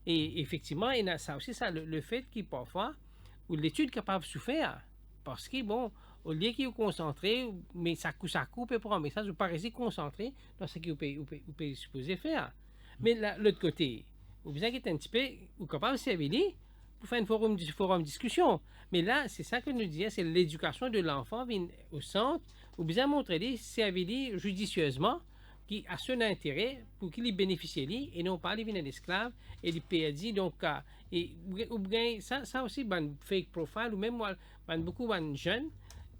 Et effectivement, il y a ça aussi, ça, le fait qu'il parfois, où l'étude capable de souffrir, parce que bon, au lieu qu'il est concentré, mais ça coupe pour un message, vous pas rester concentré dans ce qu'il peut supposer faire. Mais l'autre côté, vous besoin qu'il est un petit peu, vous capable de servir pour faire un forum de discussion. Mais là, c'est ça que nous disons, c'est l'éducation de l'enfant au centre, vous besoin montrer les servir judicieusement, qui a son intérêt pour qu'il bénéficie lui et non pas les venir d'esclaves et les perdus. Donc, et ça aussi, ben, fake profile, ou même beaucoup de jeunes,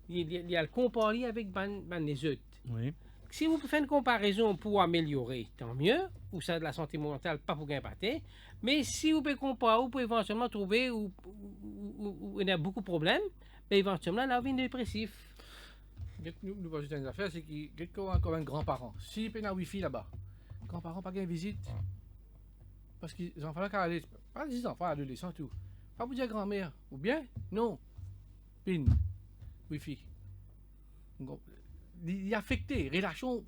il y a le comparé avec les autres. Oui. Si vous pouvez faire une comparaison pour améliorer, tant mieux, ou ça de la santé mentale, pas pour gagner. Mais si vous pouvez comparer, vous pouvez éventuellement trouver où il y a beaucoup de problèmes, mais éventuellement, là, vous êtes dépressif. Nous voyons une affaire, c'est qu'il y a encore un grand-parent. S'il y a un Wi-Fi là-bas, les grands-parents pas de visite. Parce que les enfants là, pas les enfants adolescents, tout. Pas pour dire grand-mère, ou bien, non. PIN, Wi-Fi. Il est affecté, relation,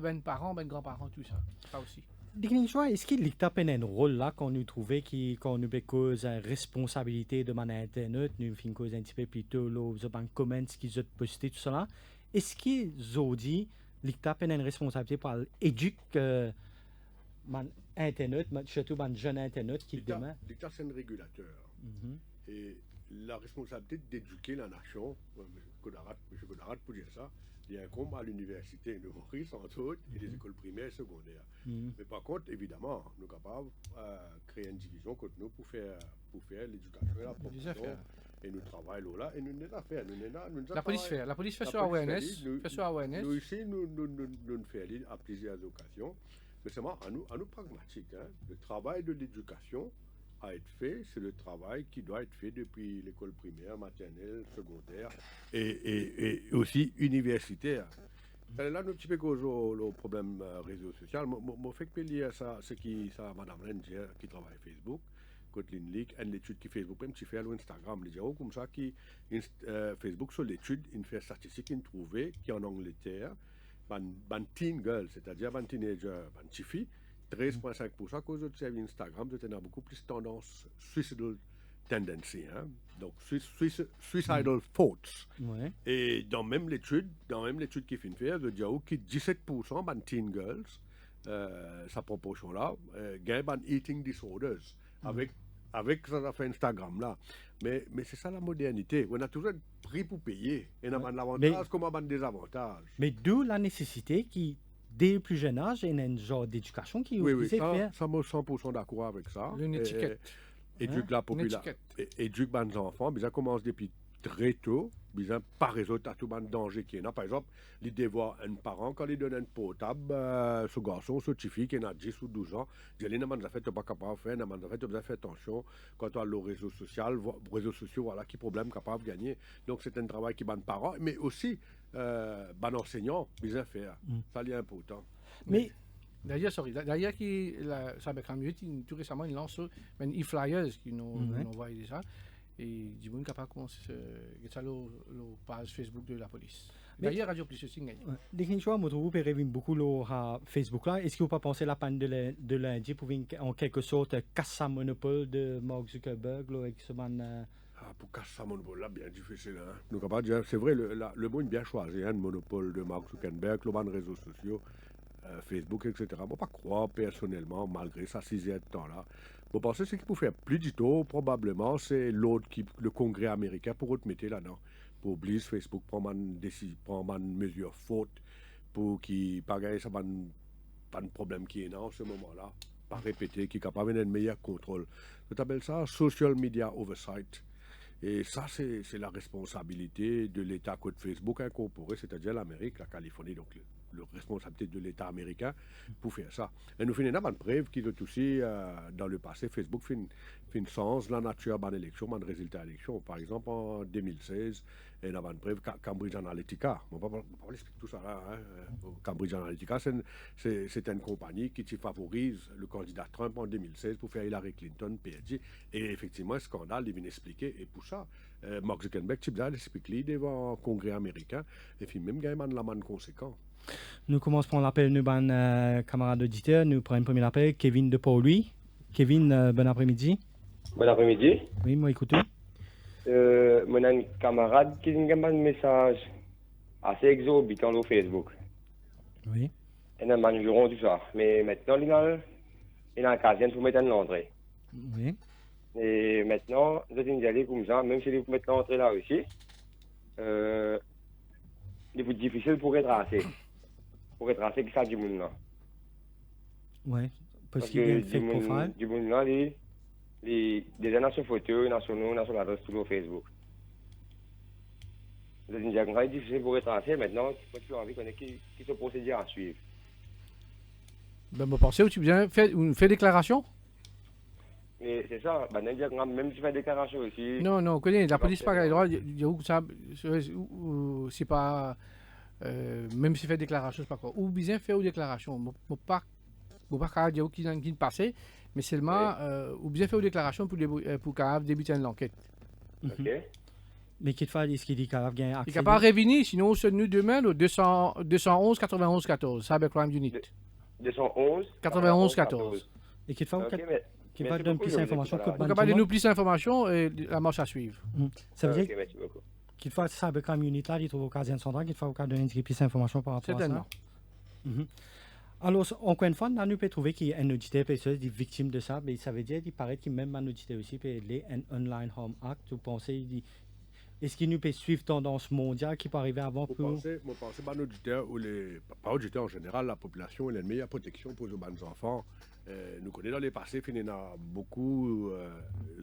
ben parents, ben grands-parents, tout ça. Ça aussi. Est-ce qu'il y a un rôle là qu'on nous trouvait qu'on nous cause responsabilité de mon internet, nous faisons cause un petit peu plutôt les comments qu'ils ont postés tout cela. est-ce que Zodi, l'ICTA a une responsabilité pour éduquer Internet, surtout les jeunes Internet qui demain? L'État, c'est un régulateur. Et la responsabilité d'éduquer la nation, M. Kodarat pour dire ça, il incombe à l'université de Maurice, entre autres, et les écoles primaires et secondaires. Mais par contre, évidemment, nous sommes capables de créer une division contre nous pour faire l'éducation et la promotion. Et nous travaillons là, et nous n'avons pas fait. La police fait sur awareness. Nous ici, nous faisons à plusieurs occasions. Mais c'est à nous pragmatiques. Hein. Le travail de l'éducation à être fait, c'est le travail qui doit être fait depuis l'école primaire, maternelle, secondaire et aussi universitaire. Là, nous petit peu cause le problème réseau social. Moi, fait que lié à ça, c'est qui ça, Madame Rendier, qui travaille Facebook, Kotlin League, une étude qui Facebook, même si fait Instagram, les gens comme ça qui Facebook sur l'étude, il fait statistique, il trouvé qu'en Angleterre, ban teen girls, c'est-à-dire ban teenager, ban petite fille, 13,5% à cause de Instagram, c'était beaucoup plus tendance suicidal tendency, hein? Donc suicidal thoughts. Ouais. Et dans même l'étude qui fait faire, de dire que 17% ban teen girls, sa proportion-là, gagne ban eating disorders avec ça fait Instagram là. Mais c'est ça la modernité. On a toujours un prix pour payer. Et on a l'avantage comme on a des avantages. Mais d'où la nécessité qui, dès le plus jeune âge, il y a un genre d'éducation qui oui, ça, je suis 100% d'accord avec ça. Une étiquette. Éduque la population. Éduque les enfants. Ils commencent depuis très tôt. Ils n'ont pas résoudre à tout le danger qui est là. Par exemple, l'idée de voir un parent, quand il donne un portable, ce garçon, ce petit fille qui a 10 ou 12 ans, il dit, non, tu n'es pas capable de faire, non, tu dois faire attention quand tu as le réseau social, réseaux sociaux, voilà, qui problème capable de gagner. Donc, c'est un travail qui est bon parents, mais aussi, bon enseignant, bien faire. Ça, c'est important. Mais, d'ailleurs, ça avec un tout récemment, il lance un e-flyers qui nous envoie déjà. Et du monde capable commencer ça la page Facebook de la police. D'ailleurs, Radio Plus aussi gagne. Dès qu'une fois, vous pouvez beaucoup à Facebook là. Est-ce que vous pas pensé la panne de lundi pour en quelque sorte casser le monopole de Mark Zuckerberg avec ce man? Pour casser le monopole là, bien difficile. Hein? Donc, c'est vrai, le monde bien choisi, hein, le monopole de Mark Zuckerberg, les réseaux sociaux. Facebook, etc. Je ne peux pas croire personnellement, malgré sa 6e temps-là. Je pense que ce qu'il faut faire plus du tout, probablement, c'est le Congrès américain pour remettre là-dedans. Pour obliger Facebook à prendre une mesure faute pour qu'il pas gagner ça, pas de problème qui est là en ce moment-là. Pas répéter, qui est capable d'un meilleur contrôle. Je appelle ça social media oversight. Et ça, c'est la responsabilité de l'État côté Facebook incorporé, c'est-à-dire l'Amérique, la Californie, donc la responsabilité de l'État américain pour faire ça. Et nous finissons une preuve qui est aussi, dans le passé, Facebook fait une sens la nature de l'élection, de résultat d'élection. Par exemple, en 2016, il y a une preuve Cambridge Analytica. On ne va pas expliquer tout ça là. Hein. Cambridge Analytica, c'est une compagnie qui favorise le candidat Trump en 2016 pour faire Hillary Clinton, PSG. Et effectivement, un scandale, il vient expliquer. Et pour ça, Mark Zuckerberg, il explique devant le Congrès américain, et puis même, il y a un man conséquent. Nous commençons par l'appel de nos camarades auditeurs. Nous prenons un premier appel, Kevin de Pau-Louis. Kevin, bon après-midi. Bon après-midi. Oui, moi écoutez. Mon camarade qui m'a envoyé un message assez exorbitant sur Facebook. Oui. Et nous mangerons tout ça. Mais maintenant, il a un caserne pour mettre l'entrée. Oui. Et maintenant, je vais y aller comme ça, même si vous mettez l'entrée là aussi. Il est plus difficile pour retracer. Pour retracer que ça du monde là. Oui, parce qu'il y a un fake profile. Du monde là, des gens sur photo, sur l'adresse sur Facebook. C'est une diagramme difficile pour retracer. Maintenant, moi, tu as envie de connaître qui se procédure à suivre. Ben, vous pensez que tu viens faire déclaration? Mais c'est ça, ben, même si tu fais déclaration aussi. Non, on connaît, la police n'a pas le droit. C'est pas. Même si tu fais déclaration, c'est pas quoi. Ou bien faire une déclaration. Je ne peux pas dire qui ne passe, mais seulement, ou bien faire une déclaration pour débuter l'enquête. Ok. Mais qu'il faut est-ce qu'il dit qu'il y a accès? Il n'est pas revenir, sinon on se nous demain au 211 91 14, Cybercrime Unit. 211 91 14. Et qu'il faut qu'il va donner plus d'informations. On va donner plus d'informations et la marche à suivre. Ça veut dire. Ok, merci beaucoup. qu'il faut ça avec la communauté, il trouve au Caserne Centrale, qu'il faut au cas de indiquer plus d'informations par rapport à ça. Alors, encore une fois, on peut trouver qu'il y a un auditeur, des victimes de ça, mais ça veut dire qu'il paraît qu'il y a même un auditeur aussi, puis il y a un Online Harm Act. Vous pensez, est-ce qu'il nous peut suivre tendance mondiale qui peut arriver avant pour... Moi, je pense que auditeur, ou les, pas auditeurs en général, la population, elle a une meilleure protection pour les enfants. Nous connaissons dans les passés, il y a beaucoup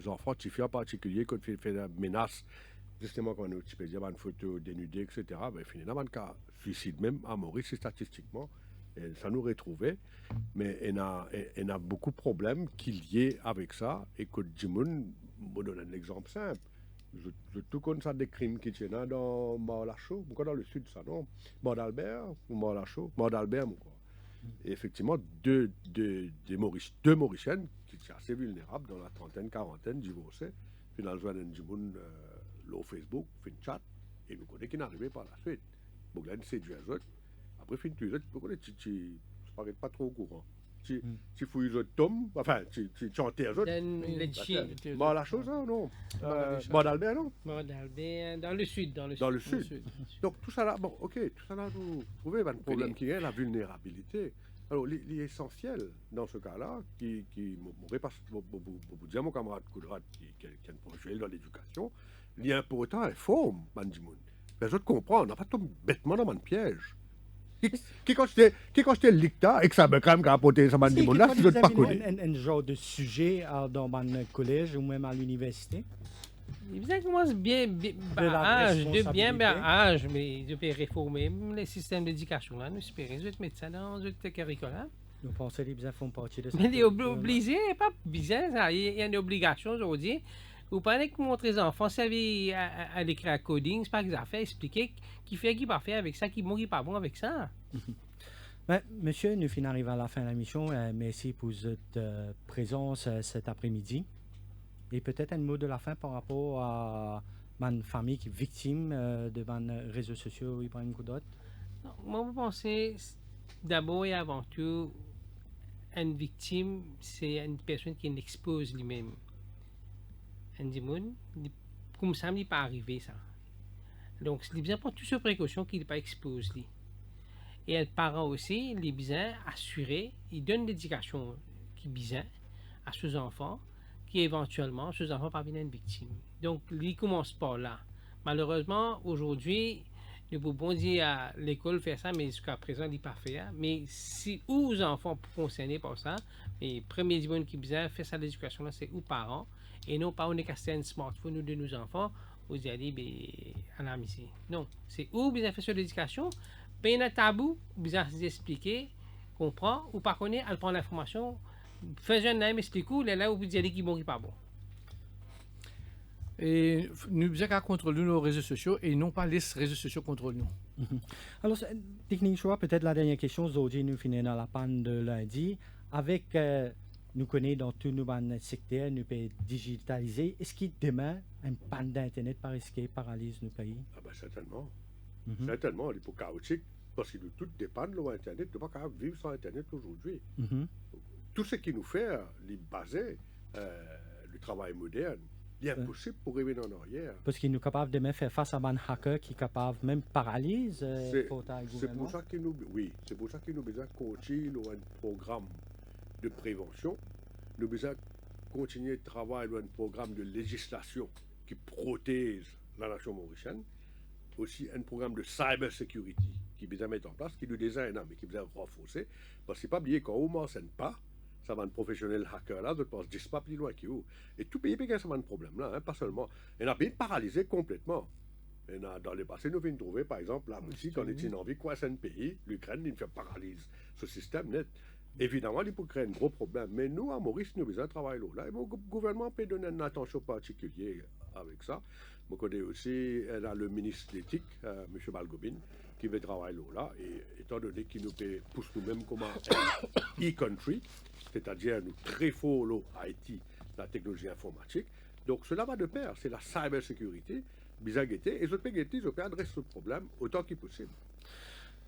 d'enfants, en particulier, quand il fait des menaces, justement, quand on peut dire une photo dénudée, etc., il y a un cas suicide même à Maurice, statistiquement. Et ça nous retrouvait, mais il y a beaucoup de problèmes qui liés avec ça. Et que Jimoun, je donne un exemple simple. Je tout comme ça des crimes qui tiennent dans Mort-la-Chaux, dans le sud, ça non. Mort-d'Albert ou Mort-la-Chaux, Mort-d'Albert, et effectivement, deux Mauriciennes qui sont assez vulnérables dans la trentaine, quarantaine, divorcées. Puis dans le joint de Jimoun, le Facebook, fait une chat, et nous connaissons qui n'arrivait pas à la suite. Donc là, c'est du autres. Après, tu ne parais pas trop au courant. Tu fouilles les autres tombes, enfin, tu enterres les autres. Mort la chose, non? Mort d'Albert, non? Mort d'Albert, dans le sud. Dans le sud. Donc, tout ça là, bon, ok, tout ça là, vous trouvez un problème qui est la vulnérabilité. Alors, l'essentiel dans ce cas-là, qui m'aurait pas vous dire, mon camarade Koudrad, qui est un professionnel dans l'éducation, il y a important un forme, Bandimoun. Les autres comprennent, on n'a pas tombé bêtement dans un piège. Qui quand j'étais licta et que ça me quand même apporté ça m'a dit bon là si je ne pas connais un genre de sujet dans mon collège ou même à l'université. Ça commence bien âge, mais je peux réformer le système d'éducation là, nous espérons je vais mettre ça dans le curriculum. Nous pensons que les font partie de ça. Mais les obligés, pas bizarre, il y a une obligation aujourd'hui. Vous parlez que montrer les enfants, savez à l'écrire coding, c'est pas qu'ils ont fait, expliquer qui fait, qui pas fait avec ça, qui mourit pas bon avec ça. Monsieur, nous finissons arriver à la fin de la mission. Merci pour votre présence cet après-midi. Et peut-être un mot de la fin par rapport à ma famille qui est victime de mes réseaux sociaux, Ibrahim Koudot. Moi, je pense d'abord et avant tout, une victime, c'est une personne qui l'expose lui-même. Comme ça, il n'est pas arrivé ça. Donc, il besoin de prendre toutes ces précautions qu'il n'est pas exposé. Et les parents aussi, il besoin assurer, ils donnent l'éducation qui besoin à ses enfants, qui éventuellement, ses enfants parviennent à une victime. Donc, il commence par là. Malheureusement, aujourd'hui, nous pouvons dire à l'école faire ça, mais jusqu'à présent, il n'est pas fait. Mais si aux enfants concernés par ça, les premiers gens qui besoin faire ça l'éducation là, c'est aux parents. Et non pas on est cassé un smartphone de nos enfants, vous allez à la ici. Non, c'est où vous avez fait sur l'éducation, ben un tabou, vous avez expliqué, comprend ou pas connaître, elle prend l'information, fais un nom, explique-vous, là où vous allez qui bon qui pas bon. Et nous avons contrôler nos réseaux sociaux et non pas les réseaux sociaux contrôlent nous. Alors, technique choix, peut-être la dernière question, aujourd'hui nous finissons dans la panne de lundi, avec... nous connaissons dans tous nos secteurs, nous pouvons digitaliser. Est-ce que demain, une panne d'Internet paralyse nos pays? Ah ben certainement. Certainement, il est pour chaotique, parce que tout dépend de l'Internet. Nous ne pouvons pas vivre sans Internet aujourd'hui. Tout ce qui nous fait, les baser, le travail moderne, il est impossible pour revenir en arrière. Parce qu'il nous capable de même faire face à un hacker qui est capable même paralyser c'est pour ça qu'il nous, oui, c'est pour ça qu'il nous besoin de continuer un programme de prévention. Nous devons continuer de travailler dans un programme de législation qui protège la nation mauricienne. Aussi un programme de cyber security qui besoin mettre en place, qui nous désigne, mais qui besoin renforcer. Parce qu'il ne faut pas oublier quand on ne m'enseigne pas, ça va un professionnel hacker là, je pense 10 pas plus loin qu'il y a. Et tout pays peut avoir un problème là, pas seulement. Et on a pays paralysé complètement. Et dans le passé, nous venons trouver, par exemple, la Russie, quand on est en envie, quoi, c'est un pays, l'Ukraine, il fait paralyse ce système net. Évidemment, il peut créer un gros problème. Mais nous, à Maurice, nous avons travaillé là. Et le gouvernement peut donner une attention particulière avec ça. Je connais aussi le ministre de l'Éthique, M. Balgobin, qui veut travailler là. Et étant donné qu'il nous pousse nous-mêmes comme un e-country, c'est-à-dire nous très fort à Haïti, la technologie informatique. Donc cela va de pair. C'est la cybersécurité, bizarreté. Et je peux adresser ce problème autant qu'il possible.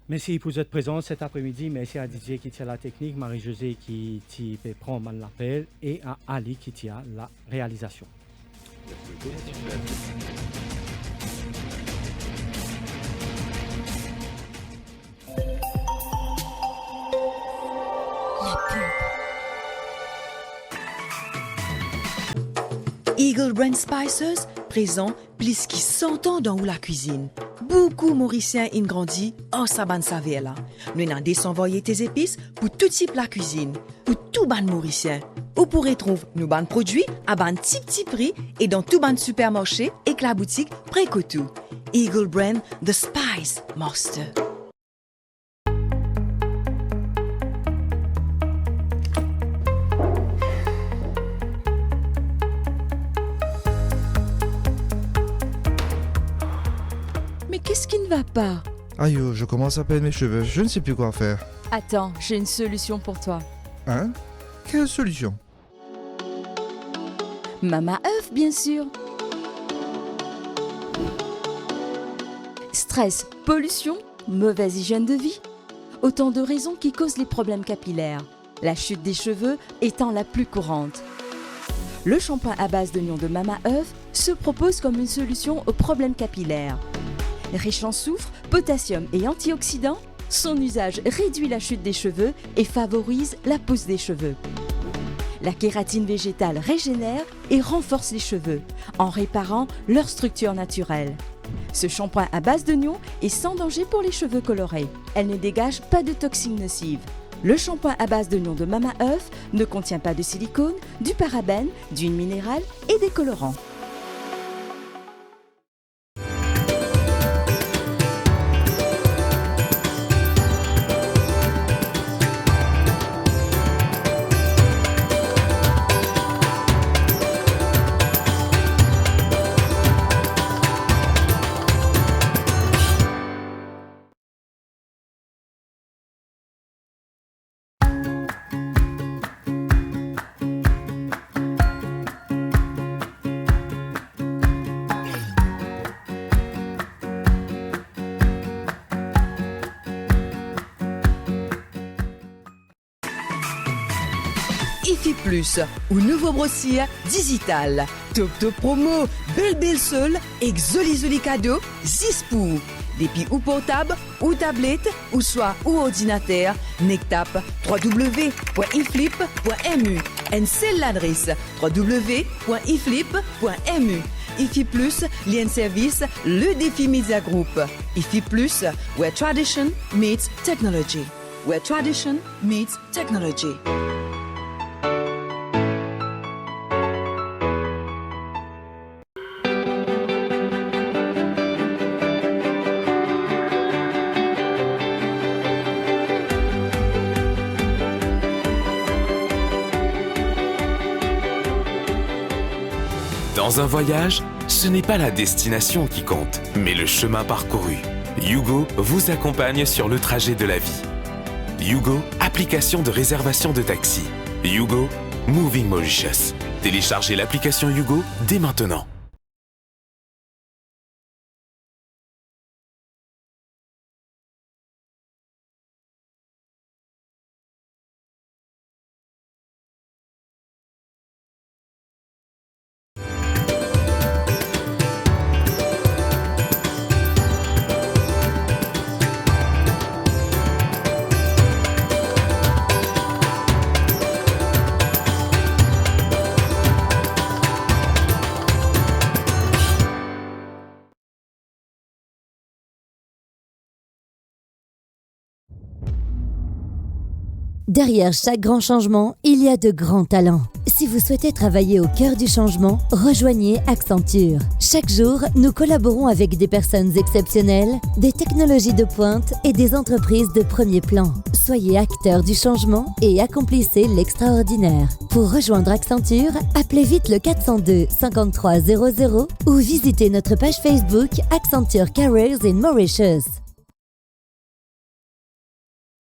Merci pour votre présence cet après-midi. Merci à Didier qui tient la technique, Marie-Josée qui prend l'appel et à Ali qui tient la réalisation. Merci beaucoup. Eagle Brand Spices présent plus qui 100 ans dans la cuisine. Beaucoup Mauriciens ont grandi en saban savela. Nous avons désenvoyé tes épices pour tout type la cuisine, pour tout ban Mauricien. Vous pourrez trouver nos ban produits à ban petit prix et dans tout ban supermarché et que la boutique Précotou. Eagle Brand, The Spice Master. Mais qu'est-ce qui ne va pas? Aïe, je commence à perdre mes cheveux, je ne sais plus quoi faire. Attends, j'ai une solution pour toi. Hein? Quelle solution? Mama œuf, bien sûr. Stress, pollution, mauvaise hygiène de vie. Autant de raisons qui causent les problèmes capillaires. La chute des cheveux étant la plus courante. Le shampoing à base d'oignon de Mama œuf se propose comme une solution aux problèmes capillaires. Riche en soufre, potassium et antioxydants, son usage réduit la chute des cheveux et favorise la pousse des cheveux. La kératine végétale régénère et renforce les cheveux en réparant leur structure naturelle. Ce shampoing à base d'oignon est sans danger pour les cheveux colorés. Elle ne dégage pas de toxines nocives. Le shampoing à base d'oignon de Mama œuf ne contient pas de silicone, du parabène, d'huile minérale et des colorants. IFI Plus, ou nouveau brossier digital. Top promo, belle seul, exoli cadeau, 6 pour. Depuis ou portable, ou tablette, ou soit ou ordinateur, nectap www.iflip.mu. Et c'est l'adresse www.iflip.mu. IFI Plus, lien service, le défi Media Group. IFI Plus, where tradition meets technology. Where tradition meets technology. Dans un voyage, ce n'est pas la destination qui compte, mais le chemin parcouru. Yugo vous accompagne sur le trajet de la vie. Yugo, application de réservation de taxi. Yugo, Moving Mauritius. Téléchargez l'application Yugo dès maintenant. Derrière chaque grand changement, il y a de grands talents. Si vous souhaitez travailler au cœur du changement, rejoignez Accenture. Chaque jour, nous collaborons avec des personnes exceptionnelles, des technologies de pointe et des entreprises de premier plan. Soyez acteurs du changement et accomplissez l'extraordinaire. Pour rejoindre Accenture, appelez vite le 402 53 00 ou visitez notre page Facebook Accenture Careers in Mauritius.